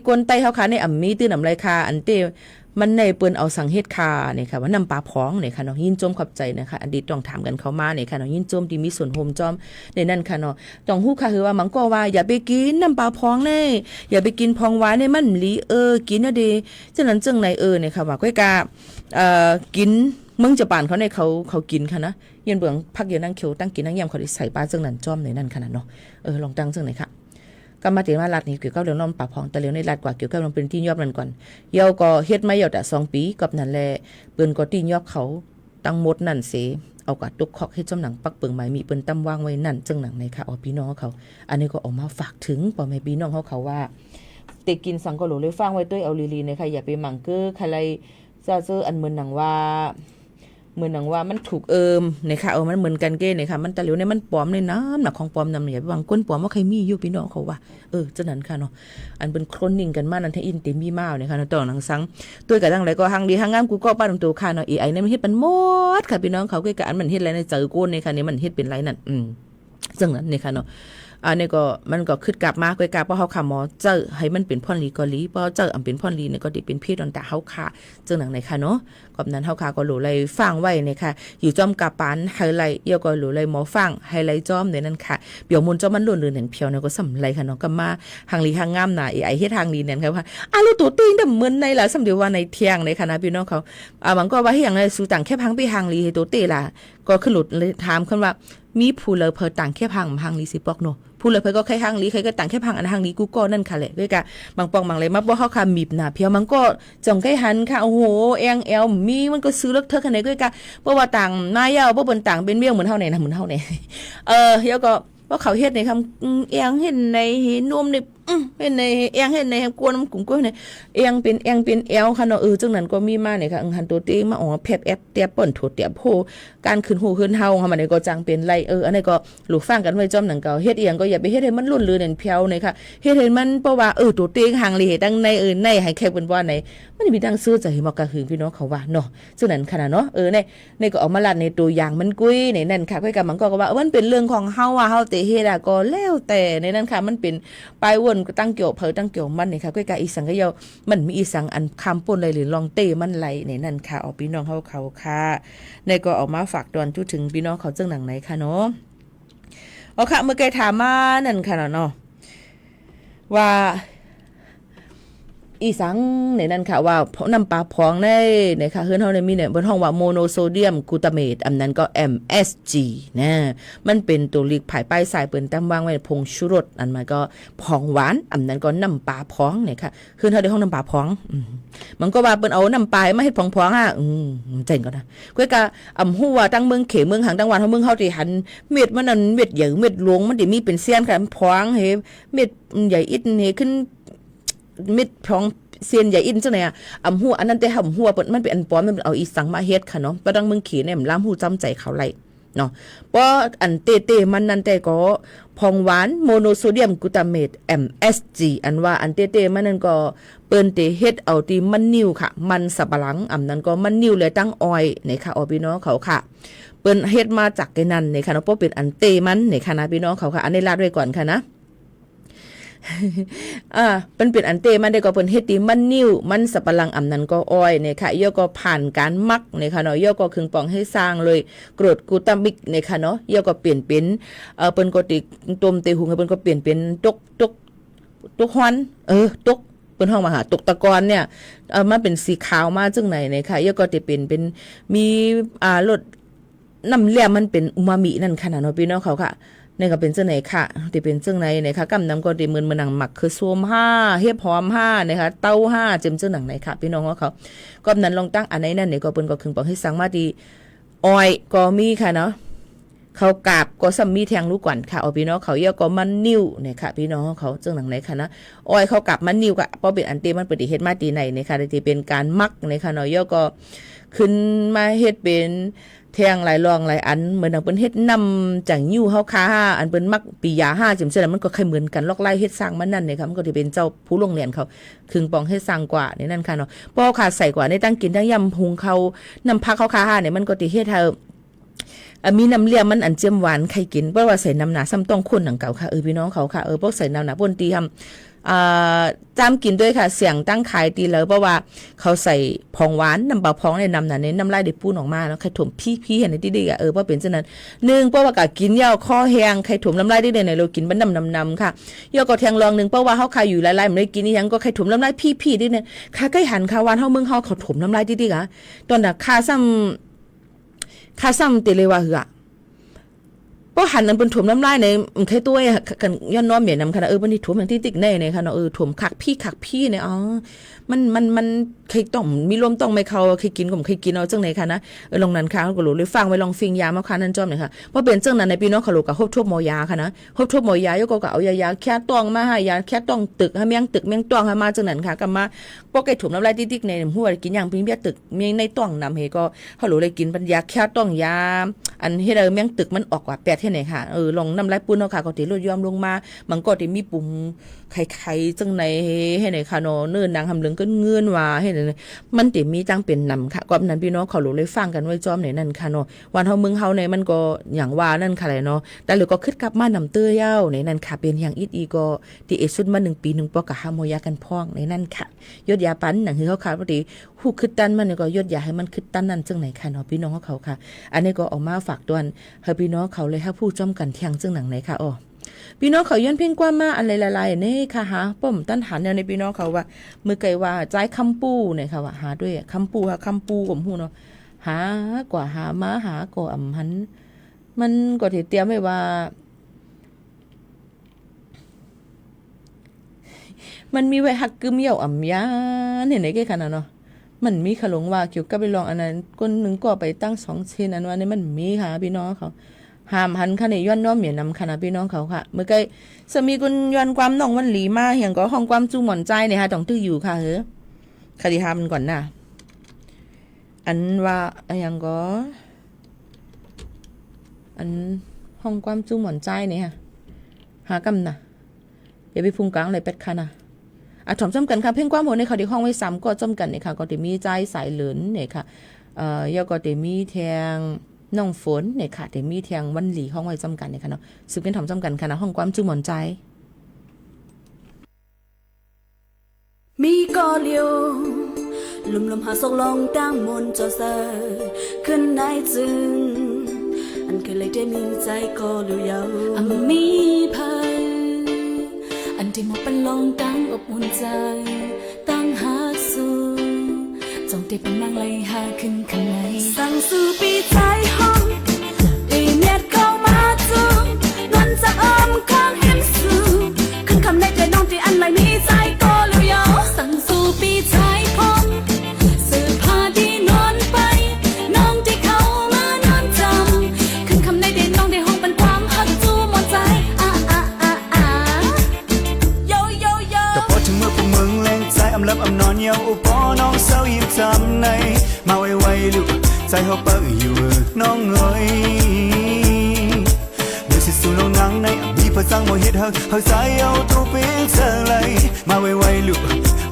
กวนไตเขาค่ะในมีตื้อน้ำไรค่ะอันเตมันในเปิ้นเอาสังเฮ็ดคาเนี่ยค่ะว่าน้ำปลาผองเนี่ยค่ะเนาะยินจมขอบใจนะคะอดีตต้องถามกันเข้ามาเนี่ยค่ะเนาะยินจมที่มีส่วนโฮมจอมในนั้นค่ะเนาะต้องฮู้ค่ะคือว่ามันก็ว่าอย่าไปกินน้ำปลาผองเน่อย่าไปกินผองหวานเนี่ยมันหลีกินน่ะเด้จังนั้นจังไหนเนี่ยค่ะว่าก้อยกากินเมืองญี่ปุ่นเขาในเขากินค่ะนะยันเบืองพักเยนั่งเขียวตั้งกินนั่งยำเขาได้ใส่ปลาจังนั้นจอมในนั้นค่ะเนาะลองตั้งจังไหนค่ะก็มาถึงว่ารัฐนี้เกี่ยวกับเรื่องน้ำปลาพองแต่เรื่องในรัฐกว่าเกี่ยวกับเรื่องเป็นที่ยอบนั่นก่อนเยาก็เฮ็ดมาเยาแต่2 ปีกับนั่นแหละเปิ้นก็ที่ยอบเขาตั้งหมดนั่นเสเอากะตุกคอกให้จำหนังปักเปิงหมายมีเปิ้นตำวางไว้นั่นจังหนังในค่ะพี่น้องเขาอันนี้ก็ออกมาฝากถึงพ่อแม่พี่น้องเขาว่าเตกินสังก็โหลเลยฟังไว้ด้วยเอาลีๆนะคะอย่าไปหมั่งเก้อใครจะเจออันเหมือนหนังว่ามันถูกเนี่ยค่ะมันเหมือนกันเก้เนี่ยค่ะมันตะเหลียวเนี่ยมันปลอมเลยนะหนักของปลอมนำอย่าไปวางก้นปลอมว่าใครมีอยู่พี่น้องเขาว่าจังนั้นค่ะเนาะอันเป็นโคลนนิ่งกันมานั่นให้อินเต็มมีมาเนี่ยค่ะเนาะต่อหนังสังตัวกะจังไรก็หังดีหังงามกูก็ป้าตรงตัวค่ะเนาะ AI เนี่ยมันเฮ็ดเป็นหมดค่ะพี่น้องเขาก็กะอันมันเฮ็ดอะไรในเจอก้นเนี่ยค่ะนี่มันเฮ็ดเป็นไรนั่นจังนั้นเนี่ยค่ะเนาะอันนี้ก็มันก็ขึ้นกลับมาก้อยกาเพราะเขาค่ะหมอเจอให้มันเป็นพ่อนลีกอลีเพราะเจออันเป็นพ่อนลีเนี่ยก็ได้เป็นเพศดอนตาเฮาค่ะจังหนังไหนค่ะเนาะกับนั้นเฮาค่ะก็หลูเลยฟังไว้เนี่ยค่ะอยู่จอมกะปานไฮไลท์เยาก็หลูเลยหมอฟังไฮไลท์จอมเนี่ยนั่นค่ะเปียวมุนจอมมันล้นๆเห็นเพียวเนี่ยก็สำไรค่ะเนาะก็มาหังลีหังงามน่ะไอ้เฮ็ดหังลีเนี่ยค่ะว่าลูกตัวติ้งดำเหมือนในล่ะสำเดียวว่าในเที่ยงในค่ะนะพี่น้องเขามันก็ว่าให้อย่างไรสู่ต่างแค่พังไปหังลีให้ตัวเตล่ะก็ขึ้นหลุดเลยถามคั่นว่ามีผู้เลอเพอต่างแค่พังหังลีสิปอกเนาะผู้เลยเพิ่นก็แค่หังลีใครก็ต่างแค่พังอันหังลีกูก็นั่นค่ะแหละด้วยกะบางปองบางเลยมาบ่เฮาค่ะมีบหน้าเพียวมันก็จ่องใกล้หันค่ะโอ้โหแองแอลมีมันก็ซื้อเลิกเทอะคั่นได้ด้วยกะบ่ว่าต่างนายาวบ่เปิ้นต่างเป็นเบี้ยเหมือนเฮาเนี่ยนะเหมือนเฮาเนี่ยเดี๋ยวก็ว่าเขาเฮ็ดในคำแองเห็นในเห็นนมในเห็นในแองเห็นในกวนน้ำกุ้งก็เนี่ยแองเป็นแอลค่ะเนาะจังนั้นก็มีมาเนี่ยค่ะหันตัวเต้มาแพบแอปเตียป่นโถเตียโพการขึ้นหูขึ้นเฮาค่ะมันก็จังเป็นไรอันนี้ก็หลูฟังกันไว้จอมหนังเก่าเฮ็ดอีหยังก็อย่าไปเฮ็ดให้มันลุ่นลือเด่นเพียวเนี่ยค่ะเฮ็ดให้มันเพราะว่าตัวเต้ห่างลีตั้งในในให้แขกเป็นว่าไหนมันมีดังซื้อใจให้มากระหึงพี่น้องเขาว่าเนาะจังนั้นค่ะเนาะในก็ออกมาลัดในตัวอย่างมันกุ้ยในนั่นค่ะค่อยกับมันก็ว่ามันเป็นเรื่องของเฮาเฮาเตเฮ็ดก็แล้วแต่ในนั้นค่ะมันเป็นปลายวนตั้งเกี่ยวตั้งเกี่ยวมันนี่ค่ะก้อยกาอีสังก็เยามันมีอีสังอันคำป่นเลยหรือลองเต้มันไหลในนั่นค่ะออกพี่น้องเขาค่ะในก็ออกมาฝากตอนจุดถึงพี่น้องเขาจังหนังไหนค่ะเนาะค่ะเมื่อไกลถามมานั่นค่ะเนาะว่าอีสังในนั้นค่ะว่าน้ำปลาพองในค่ะเฮือนเฮาในมีเนี่ยบนห้องว่าโมโนโซเดียมกลูตาเมตอันนั้นก็ MSG นะมันเป็นตัวลีกผายป้ายสายเปิ้นตำวางไว้ผงชูรสอันมันก็พองหวานอันนั้นก็น้ำปลาพองเนี่ยค่ะเฮือนเฮาในห้องน้ำปลาพองมันก็ว่าเปิ้นเอาน้ำปลามาเฮ็ดพองๆเจ๋งก็นะก้อยกะฮู้ว่าตั้งเมืองเขเมืองหางตั้งวันเฮาเมืองเฮาที่หันเม็ดมันนั่นเม็ดใหญ่เม็ดหลวงมันสิมีเป็นเสี้ยนค่ะพองเฮเม็ดใหญ่อิดเฮขึ้นมิดพร้องเซียนใหญ่อินจังไหนหัวอันนั้นแต่หัวเปิดมันเป็นอันปลอมมันเอาอีสังมาเฮ็ดค่ะเนาะบ่ดังมึงขี่เนี่ยมันล้ำหูจำใจเขาไล่เนาะเพราะอันเตมันนั่นแต่ก็พองหวานโมโนโซเดียมกลูตาเมต MSG อันว่าอันเตมันนั่นก็เปิ้นเตเฮ็ดเอาที่มันนิ่วค่ะมันสับปะหลังอันนั้นก็มันนิ่วเลยตั้งออยนี่ค่ะพี่น้องเขาค่ะเปิ้นเฮ็ดมาจากไอ้นั่นนี่ค่ะเนาะเพราะเป็นอันเตมันนี่ค่ะนะพี่น้องเขาค่ะอันนี้ลาดไว้ก่อนค่ะนะ เป็นเปลี่ยนอันเตมันได้ก็เปิ้นเฮ็ดดีมันนิ้วมันสับปะหลังอำนั้นก็อ้อยเนี่ยค่ะย่อก็ผ่านการมักเนี่ยค่ะเนาะย่อก็ครึ่งปองให้สร้างเลยกรดกูตามิกเนี่ยค่ะเนาะย่อก็เปลี่ยนเป็นเปิ้นก็ติต้มเตหุงให้เปิ้นก็เปลี่ยนเป็นตุกฮอนตุกเปิ้นห้องมาหาตุกตะกอนเนี่ยมาเป็นสีขาวมาจังไหนเนี่ยค่ะย่อก็ติเป็นมีรสน้ำเลี่ยมมันเป็นอูมามินั่นค่ะเนาะพี่น้องเขาค่ะนี่ก็เป็นจังไหนค่ะที่เป็นจังไหนนะคะกำน้ำก็ที่มือหนังหมักคือส้ม5เฮ็บหอม5นะคะเต้า5เจิมจังหนังไหนค่ะพี่น้องเขาก็นั้นลองตั้งอันไหนนั่นเนี่ยก็เปิ้นก็ครึ่งปองให้สั่งมาดีอ้อยก็มีค่ะเนาะเขากาบก็ซ้ำมีแทงลูกก่อนค่ะเอาพี่น้องเขาเยอะก็มันนิ้วเนี่ยค่ะพี่น้องเขาจังหนังไหนค่ะนะอ้อยเขากาบมันนิ้วก็เพราะเป็นอันเตมันปฏิเฮ็ดมาตีไหนเนี่ยค่ะที่เป็นการมักเนี่ยค่ะเนาะเยอะก็ขึ้นมาเฮ็ดเป็นแทงหลายรองหลายอันเหมือนเปิ้นเฮ็ดนำจังยู่เฮาคาอันเปิ้นมักปียา5จังซี่มันก็คล้ายเหมือนกันลอกไล่เฮ็ดสร้างมันนั่นเนี่ยค่ะมันก็สิเป็นเจ้าผู้ลงเรียนเขาครึ่งปองเฮ็ดสร้างกว่านี่นั่นค่ะเนาะพอขาดใส่กว่าในตั้งกินทั้งยำหุงเขาน้ำผักเขาคาเนี่ยมันก็สิเฮ็ดให้มีน้ำเลี่ยมมันอันเจียมหวานใครกินเพราะว่าใส่น้ำหนาซ้ำต้องคนหนังเก่าค่ะพี่น้องเขาค่ะพวกใส่น้ำหนาป่นตีทำจามกินด้วยค่ะเสียงตั้งขายตีแล้วเพราะว่าเขาใส่พองหวานน้ำเปล่าพองในน้ำหนาในน้ำลายได้ปูนออกมาแล้วใครถมพี่เห็นในที่ดีเพราะเป็นเช่นนั้น1เพราะว่ากะกินยาวข้อแห้งใครถมน้ำลายได้ในเรากินมันน้ำค่ะยาวก็แทงรอง1เพราะว่าเขาขายอยู่หลายๆไม่ได้กินนี่ยังก็ใครถมน้ำลายพี่ได้เนี่ยค่ะใกล้หันค่ะวันเฮาเมืองเฮาเขาถมน้ำลายดีๆค่ะตอนน่ะค่าซ้ำเตเลยว่าหือเพราะหันนั้นเป็นถ่วมน้ำลายในใครตัวกันย้อนน้อมเหมียนนำขนาดบันนี้ถ่วมอย่างที่ติ๊กในเนี่ยค่ะเนาะถ่วมขักพี่เนี่ยมันใครต้องมีลมต้องไม่เขาใครกินก็ใครกินเอาจังไหนค่ะนะลองนั้นค่ะก็รู้เลยฟังไว้ลองฟิงยามาค่ะนั่นจอมเลยค่ะเพราะเป็นจังนั้นในพี่น้องเขาลูกกับฮบทบหมอยาค่ะนะฮบทบหมอยายก็เอายาแค่ต้องมาให้ยาแค่ต้องตึกให้เมียงตึกเมียงต้องให้มาจังนั้นค่ะกับมาพวกไอ้ถ่วมน้ำลายติ๊กในหัวกินอย่างพิมพ์เบี้ยตึกเมียงในต้องนำให้ก็เขารู้เลยกินปัญญาแค่ต้องยาอันให้เราเมียงตึกมันออกกว่า8ที่ไหนค่ะลองน้ำลายปุ้นเนาะค่ะก็ติลดยอมลงมามันก็ติมีปุ่มไข่จังไหนให้ไหนค่ะเนาะเนิ่นนางทำเหลืองก็เงื่อนว่าให้ไหนมันติมีจังเป็นนำค่ะก็นั้นพี่น้องเขารู้เลยฟังกันไว้จอมไหนนั่นค่ะเนาะวันเฮาเมืองเฮาในมันก็อย่างว่านั่นค่ะแหละเนาะแต่หรือก็คิดกลับมานำเตื้อเย้าในนั่นค่ะเป็นอย่างอีก็ที่สุดมา1 ปี 1 ปอกะหาโมยากันพ้องในนั่นค่ะยศยาปันหนังคือเขาค่ะพอดีฮู้คิดตันมันก็ยศยาให้มันคิดตันนั่นจังไหนค่ะเนาะพี่น้องเขาค่ะอันนี้ก็ออกมาฝากตวนให้พี่น้องเขาเลยให้ผู้จ้อมกันเที่ยงจังหนังไหนค่ะพี่น้องเขาย้อนเพ่งกว่ามาอะไรหลายๆนี่ค่ะหาป้อมตั้นหันในพี่น้องเขาว่ามือไก่ว่าใจคำปูเนี่ยค่ะว่าหาด้วยคำปูค่ะคำปูผมพูดเนาะหากว่าหามาหาก่ออ่ำหันมันก็ถือเตรียมไว้ว่ามันมีไว้หักกึมเหี่ยวอ่ำยาเนี่ยไหนแก่ขนาดเนาะมันมีขลงว่าเกี่ยวกับไปลองอันนั้นคนหนึ่งก็ไปตั้ง2 เชนอันว่านี่มันมีค่ะพี่น้องเขาหามหันค่ะในย้อนน้อมเหมียนนำค่ะนะพี่น้องเขาค่ะเมื่อไกสมีกุญย้อนความน้องวันหลีมาเหียงก็ห้องความจูหม่อนใจเนี่ยค่ะต้องตื้ออยู่ค่ะคดีหามันก่อนนะอันว่าอย่างก็อันห้องความจูหม่อนใจเนี่ยค่ะหากำนะอย่าไปพุงกลางเลยเป็ดค่ะนะถมจำกันค่ะเพ่งความหัวในเขาที่ห้องไว้ซ้ำก็จำกันเนี่ยค่ะก็จะมีใจสายเหลือนเนี่ยค่ะยาก็จะมีแทงน้องฝนเนี่ยค่ะแต่มีเทียงวันหลีห้องไว้จำกันเนี่ยค่ะเนาะซึ่งเป็นถมจำกันค่ะนะห้องความจูหม่อนใจมีก็เลียวลมหาสกลองตั้งมนจอเซอขึ้นได้จึงอันเคยเลยได้มีใจก็เลียวยาวมีภัยอันที่หมดเป็นลองตั้งอบอุ่นใจตั้งหาสู่จงได้เป็นนางไล่หาขึ้นข้างในสั่งสู่ปีใจห้องได้เมียดเข้ามาจูนวลจะอ้อมข้างเห็นสู่ขึ้นคำในใจน้องที่อันไม่มีใจก็เลียวยาวสั่งสู่ปีใจห้องสื่อพาดีนอนไปน้องที่เขามานอนจำขึ้นคำในใจน้องได้ห้องเป็นความหักจูหมดใจแต่พอถึงเมื่อพวกมึงแรงใจอำลับอำนอนเยาอุปอน้องเศร้ายิ้มจำในมาไวๆลูกใจเขาเปิดอยู่น้องเอ้ยเมื่อสิสู่น้องนังในมีภาษาโมหิตเฮาใจเอาตัวเป็นเธอเลยมาไวๆลูก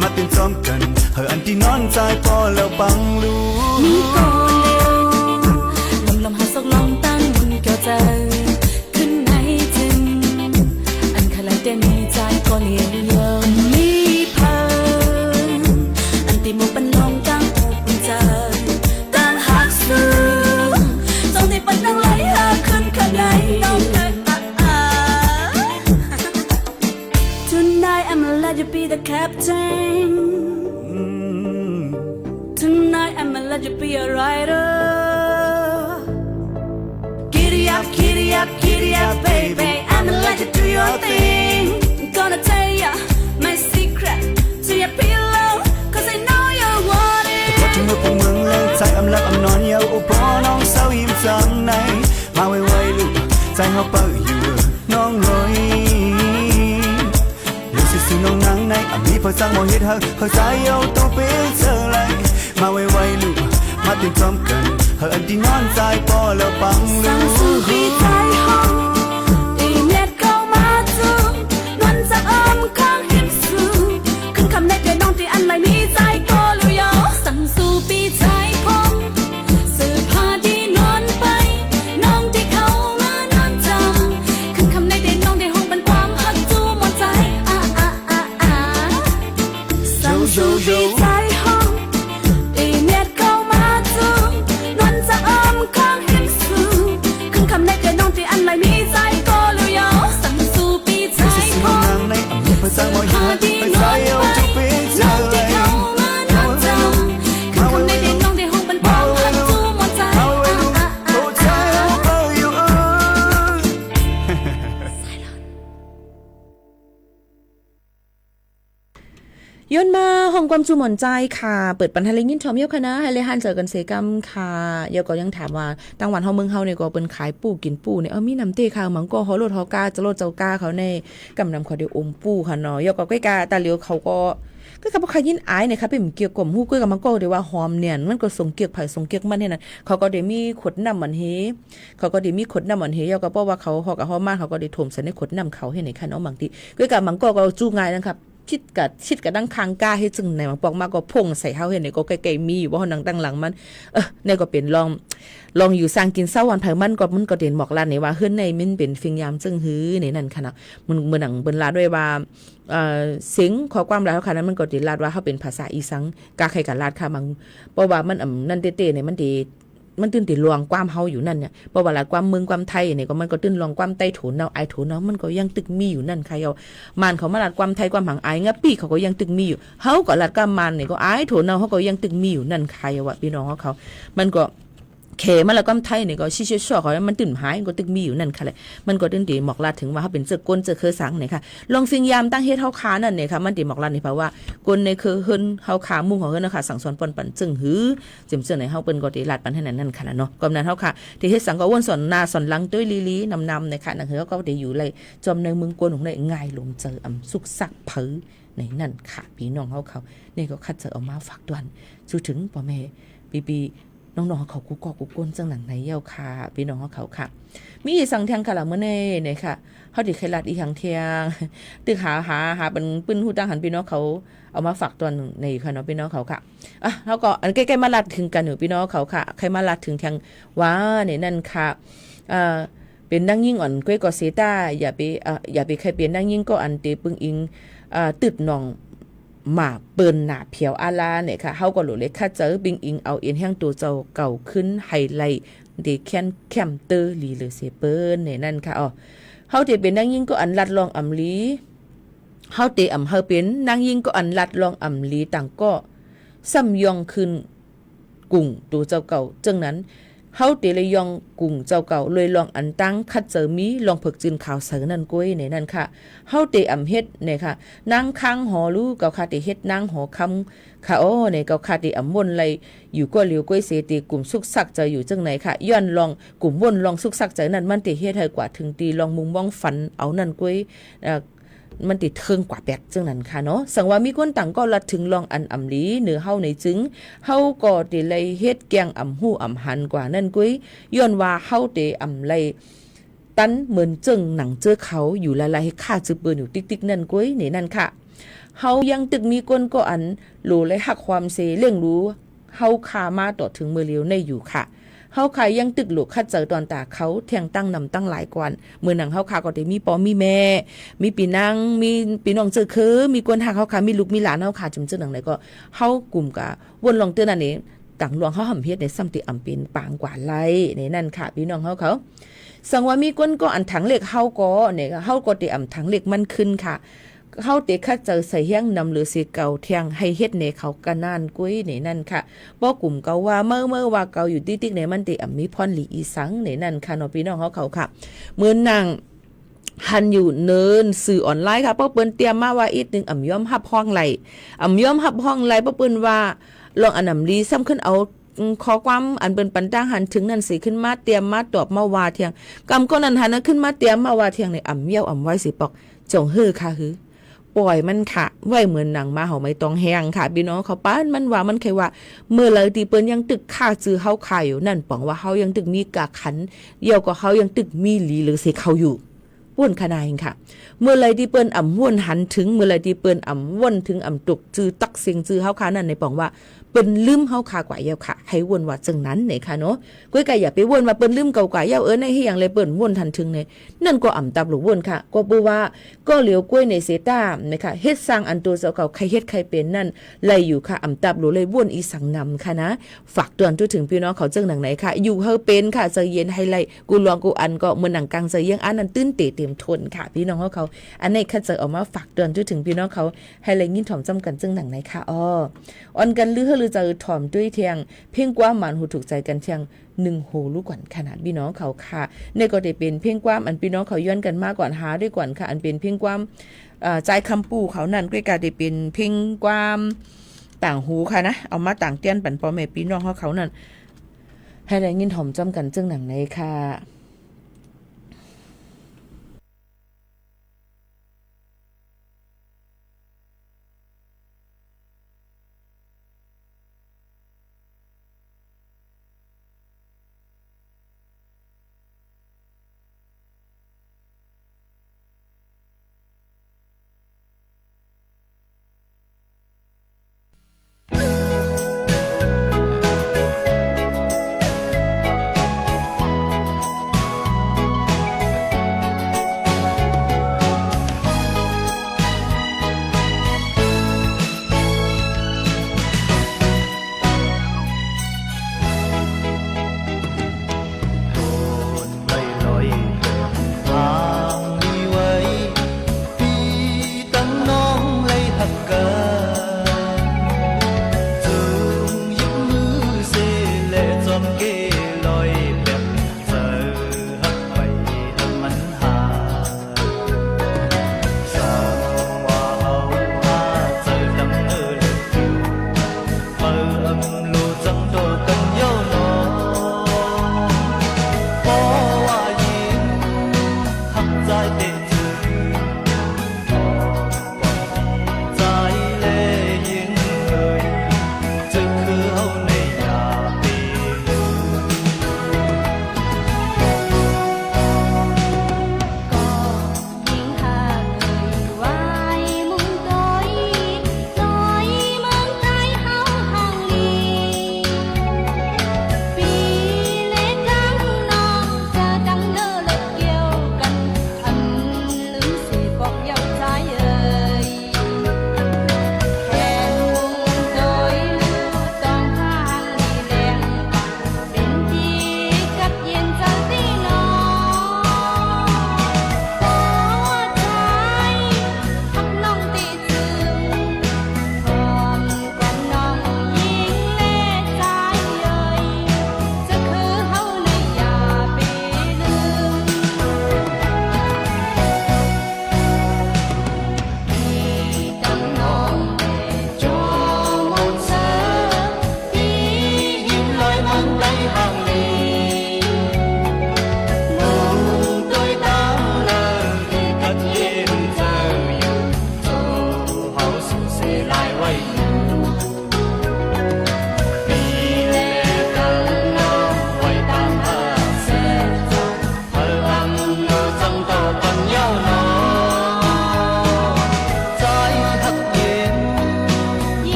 มาเป็นจอมกันเฮาอันที่นอนใจพอแล้วบังลูกมีก่อนเร็วลมหาสกลองตั้งมุนเกี่ยวใจขึ้นในจึงอันขลาย แต่มีใจก็เลี้ยวเยอะมีเพลินอันที่มุกเป็นลงกลางอกมันใจต่างหักซึ้งตรงที่เป็นนั่งไหลหาขึ้นข้างในน้องเกิดTonight I'ma let you be the captain Tonight I'ma let you be a rider Giddy up, giddy up, giddy up, baby I'ma let you do your thing I'm gonna tell ya my secret to your pillow Cause I know you want it พอถึงเมื่อพวกมึงเลิกใจอำลักอำนอนเยาอุปอน้องเศร้ายิ้มจังในมาไวๆลูกใจเฮาเปิดอยู่น้องลอยสิน้องนั่งในมีพอสั่งมองเห็นเขาใจเอาตัวเป็นเธอเลยมาไวๆลูกมาเตรียมพร้อมกันเฮาอันที่นอนใจปอแล้วปังลู สั่งสู่ปีใจห้องอีเน็ตเข้ามาจูนวลจะอ้อมข้างหิมสูขึ้นคำในใจน้องที่อันไม่มีใจก็รู้ยอสั่งสู่ปีใจพงสื่อพาดีนอนไปน้องที่เข้ามานอนจำขึ้นคำในใจน้องที่ห้องเป็นความหักจูหมดใจสั่งสู่ปีใจห้องอีเน็ตเข้ามาจูนวลจะอ้อมข้างหิมสูขึ้นคำในใจน้องที่อันไม่มีใจก็รู้ยอสั่งสู่ปีใจพง ภาษามองเห็นเขาใจเอาตัวเป็นเธอเลย ย้อนมาห้องความจูหมอนใจค่ะเปิดปันทะเลยินชอมเยี่ยวคณะให้เลฮันเจอกันเสกรรมค่ะเดี๋ยวก็ยังถามว่าตั้งวันเฮาเมืองเฮาเนี่ยก็เป็นขายปูกินปูเนี่ยมีน้ำเตะค่ะมังก็ฮอโลดฮอกาจะโลดเจ้ากาเขาในกำนำขอเดียวอมปูค่ะเนาะเดี๋ยวก็ใกล้กาตาเหลียวเขาก็กับใครยินอายเนี่ยค่ะเป็นเกี่ยวกับฮู้กุ้ยกับมังก็เดี๋ยวว่าหอมเนี่ยมันก็ส่งเกียกไผ่ส่งเกียกมันเนี่ยนะเขาก็ได้มีขวดน้ำมันเฮเขาก็ได้มีขวดน้ำมันเฮเดี๋ยวก็เพราะว่าเขาฮอกกับฮอมาเขาก็ได้ถมใส่ในขวดน้ำเขาให้ในค่ะเนาะบางทีกุ้ยกับมังก็จู้ง่ายนะครับชิดกับดังคางกาให้จึงไหนมันปอกมาก็พ่งใส่เฮาเห็นนี่ก็ไกลๆมีอยู่บ่ดังตั้งหลังมันนี่ก็เป็นลองอยู่สร้างกินเช้าวันไผมันก็เด่นหมอกลานนี่ว่าเฮือนในมันเป็นฟิงยามจึงหือนี่นั่นค่ะเนาะมันเหมือนหนังเบิ่นลาด้วยว่าเสียงขอความลาเฮาค่ะนั้นมันก็ติลาดว่าเฮาเป็นภาษาอีสังกาไข่กับลาดค่ะมังเพราะว่ามันนั่นเต้ๆเนี่ยมันดีมันตื่นติดลวงความเฮาอยู่นั่นเนี่ยเพราะว่าละความเมืองความไทยเนี่ยก็มันก็ตื่นลวงความใต้ถุนเนาะไอถุนเนาะมันก็ยังตึกมีอยู่นั่นค่ะมันเขามาลัดความไทยความหังไองะปี้เขาก็ยังตึกมีอยู่เฮาก็ลัดความมันเนี่ยก็ไอถุนเนาะเขาก็ยังตึกมีอยู่นั่นค่ะว่าพี่น้องเขามันก็เขมาแล้วก็ไทยเนี่ยก็ชิๆๆเขามันตื่นหายก็ตึกมีอยู่นั่นค่ะเลยมันก็ตื่นตีหมอกลาดถึงว่าเขาเป็นเจอก้นเจอเคอสังเนี่ยค่ะลองฟิงยามตั้งเฮ็ดเฮาคานั่นเนี่ยค่ะมันตีหมอกลาดนี่เพราะว่าก้นในคือเฮิรนเฮาขามุ่งของเฮิรนนะคะสั่งสอนปนปั่นจึงหือจิมเจอไหนเฮาเปิ้นก็ตีลาดปันให้นั่นค่ะเนาะกำนั้นเฮาค่ะที่เฮ็ดสังก็วนสอนนาสอนหลังด้วยลีๆนำๆเนี่ยค่ะนั่นคือเขาก็ได้อยู่เลยจอมในเมืองกวนของได้ง่ายลงเจอสุกสักเผอในนั่นค่ะพี่น้องเขานี่ก็คัดเจอเอามาฝากดวนสู่ถึงพ่อแม่ปีน้องๆเขากูกอกูก้นจังหนังไหนเย้าค่ะพี่น้องเขาค่ะมีสังเทียงค่ะล่ะมื้อนี้เนี่ยค่ะเฮาดิเคลัดอีหังเทียงตึกหาเป็นปืนฮู้ตั้งหันพี่น้องเขาเอามาฝากตอนในค่ะเนาะพี่น้องเขาค่ะแล้วก็อันใกล้ๆมาลัดถึงกันอยู่พี่น้องเขาค่ะใครมาลัดถึงทางว่าเนี่ยนั่นค่ะเป็นนางยิ่งอ่อนก้อยก็เสตาอย่าไปใครเป็นนางยิ่งก็อันเตปึงอิงตึดน้องหมาเปิ้นหน้าเพียวอาลาเนี่ยค่ะเฮาก็หลุเลยค่ะเจอบิงอิงเอาเอ็นแห่งตัวเจ้าเก่าขึ้นไฮไลท์เดแคนแคมเตอร์ลีเลเซเปิ้นเนี่ยนั่นค่ะเฮาที่เป็นนางยิ่งก็อันลัดลองอำลีเฮาเตอำเฮาเป็นนางยิ่งก็อันลัดลองอำลีต่างก็ซ้ำยองขึ้นกุ้งตัวเจ้าเก่าจังนั้นเฮาเตเลยยองกุ้งเจ้าเก่าเลยลองอันตั้งคัดเจอมีลองเพิกจินข่าวเสือนั่นก้อยในนั่นค่ะเฮาเตอำเฮ็ดเนี่ยค่ะนางค้างหอรู้เก่าค่ะเตเฮ็ดนางหอคำค่ะเนี่ยเก่าค่ะเตอำวนเลยอยู่ก็เหลียวก้อยเสตีกลุ่มสุกสักจะอยู่จังไหนค่ะย้อนลองกลุ่มวนลองสุกสักใจนั่นมันเตเฮ็ดให้กว่าถึงตีลองมุมมองฝันเอานั่นก้อยมันติดเทิงกว่าแปดจังนั้นค่ะเนาะสังว่ามีคนต่างก็ลัดถึงลองอันอำลีเหนือเฮาในจึงเฮาก็ได้เลยเฮ็ดแกงอำหู้อำหันกว่านั่นกุ้ยย้อนว่าเฮาได้อำไลตันเหมือนจึงหนังเจอเขาอยู่ละลายค่าจือเปิ้นอยู่ติ๊กๆนั่นกุ้ยนี่นั่นค่ะเฮายังตึกมีคนก็อันโลเลยหักความเสเรื่องรู้เฮาคามาต่อถึงมือเลียวในอยู่ค่ะเ เฮาขายยังตึกหลูกคัดเจอตอนตาเขาแทงตั้งนำตั้งหลายกว่ามื้อหนังเฮาขาก็ได้มีปอมีแม่มีปีนางมีปีน้องเจอคือมีกวนหากเฮาขามีลูกมีหลานเฮาขาจุ่มเจอหนังไหนก็เฮากลุ่มกะวนลองเตือนอันนี้ต่างหลวงเฮาหำเฮ็ดในซ้ำติอำเป็นปางกว่าไลในนั่นค่ะพี่น้องเฮาเขาสังว่ามีกวนก็อันถังเหล็กเฮาก็เนี่ยเฮาก็ได้อำถังเหล็กมันขึ้นค่ะเฮาเตคัดเจอใส่เฮียงนำหรือสิเก่าเทียงให้เฮ็ดในเขากะนานกุ้ยในนั่นค่ะบ่กลุ่มเก่าว่าเมื่อว่าเก่าอยู่ติ๊กๆในมันติอำมีพรหลีอีสังในนั่นค่ะเนาะพี่น้องเฮาเขาค่ะมื้อนางหันอยู่เนินสื่อออนไลน์ค่ะเพราะเปิ้นเตรียมมาว่าอีกนึงอ่ำย่อมรับห้องไหลอ่ำย่อมรับห้องไหลเพราะเปิ้นว่าลองอันนำลีซ้ำขึ้นเอาขอความอันเป็นปันตั้งหันถึงนั่นสิขึ้นมาเตรียมมาตอบมาว่าเทียงกำก็นั้นหันขึ้นมาเตรียมมาว่าเทียงในอ่ำเยี่ยวอ่ำไว้สิปอกจงฮือค่ะฮือปล่อยมันค่ะไว้เหมือนหนังมาเฮาไม่ต้องแหงค่ะพี่น้องเขาป้านมันว่ามันแค่ว่าเมื่อเลยที่เปิ้นยังตึกค่าจื้อเฮาขายอยู่นั่นป๋องว่าเฮายังตึกมีกากขันเยี่ยวก็เฮายังตึกมีหลีหรือสิเขาอยู่ว่นขนาดค่ะเมื่อไรที่เปิ้นอ่ำว่นหันถึงเมื่อไรที่เปิ้นอ่ำว่นถึงอ่ำตกจื้อตักเสียงจื้อเฮาขานั่นในป๋องว่าเปิ้นลืมเฮาขากว่าเยาค่ะให้วนว่าจังนั้นเนี่ยค่ะเนาะก้อยไก่อย่าไปวนว่าเปิ้นลืมเก่ากว่าเยาในให้อย่างเลยเปิ้นวนทันถึงเนี่ยนั่นก็อ่ำตับหรือวนค่ะก็ปูว่าก็เหลียวกล้วยในเสตานะคะเฮ็ดสร้างอันตัวเจ้าเก่าใครเฮ็ดใครเป็นนั่นไล่อยู่ค่ะอ่ำตับหรือเลยวนอีสังนำค่ะนะฝากเตือนถึงพี่น้องเขาจังหนังไหนค่ะอยู่เฮาเป็นค่ะใจเย็นให้ไล่กูลองกูอันก็เหมือนหนังกลางใจเยังอันนั้นตื้นเตะเต็มทนค่ะพี่น้องเขาอันนี้คัดเจอออกมาฝากเตือนถึงพี่น้องเขาให้ไล่ยินถ่อมจำกันจังหนังไหนค่ะอ้อออนกันลือเฮลือจะถ่อมด้วยเทียงเพ่งกว่ามันหูถูกใจกันเทียง1โหลูกก่อนขนาดพี่น้องเขาค่ะในก็ได้เป็นเพ่งกว่าอันพี่น้องเขาย้อนกันมาก่อนหาด้วยก่อนค่ะอันเป็นเพ่งกว่าใจคำปูเขานั่นก็กลายได้เป็นเพ่งกว่าต่างหูค่ะนะเอามาต่างเตี้ยนปั่นพ่อแม่พี่น้องเขานั่นให้ได้ยินถ่อมจำกันจังหนังไหนค่ะ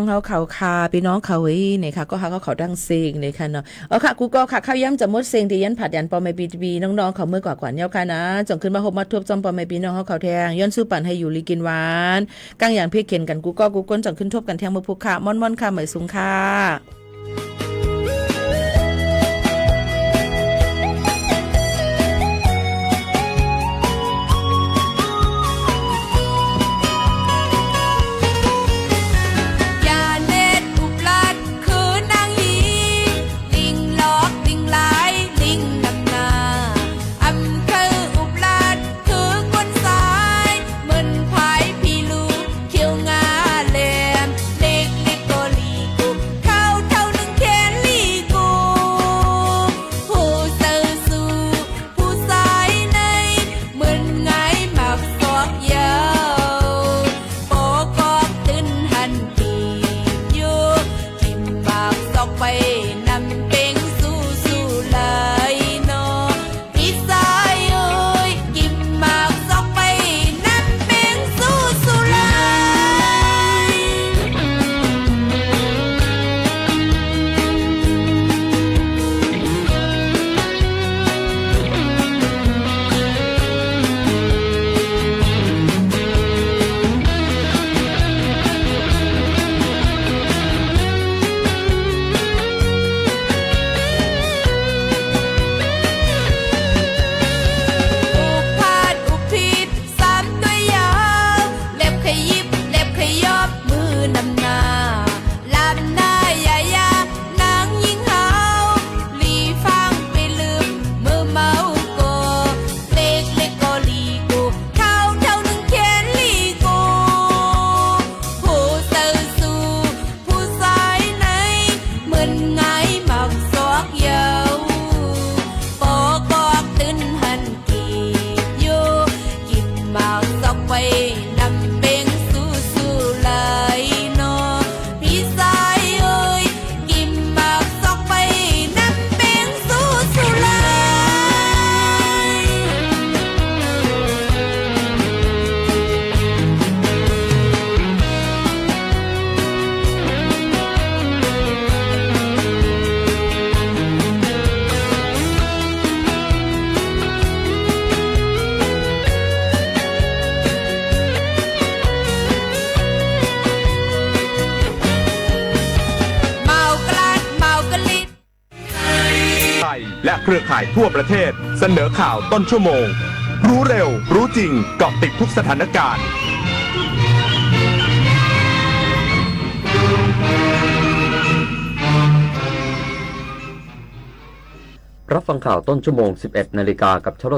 เขาเขาคาพี่น้องเขาเนี่ยค่ะก็หาเขาดังเซิงเนี่ยค่ะเนาะค่ะกูก็ค่ะข้าวย่ำจะมดเซิงที่ยันผัดยันปอไม่บีน้องๆเขาเมื่อกว่าๆเนี่ยค่ะนะจงขึ้นมาหบมาทบจอมปอไม่บีน้องเขาแทงย้อนสู้ปั่นให้อยู่ลีกินหวานกลางอย่างเพียเข็นกันกูก้นจงขึ้นทบกันแทงมือพุกค่ะม่อนค่ะเหมยสูงค่ะและเครือข่ายทั่วประเทศเสนอข่าวต้นชั่วโมงรู้เร็วรู้จริงเกาะติดทุกสถานการณ์รับฟังข่าวต้นชั่วโมง 11 นาฬิกากับชล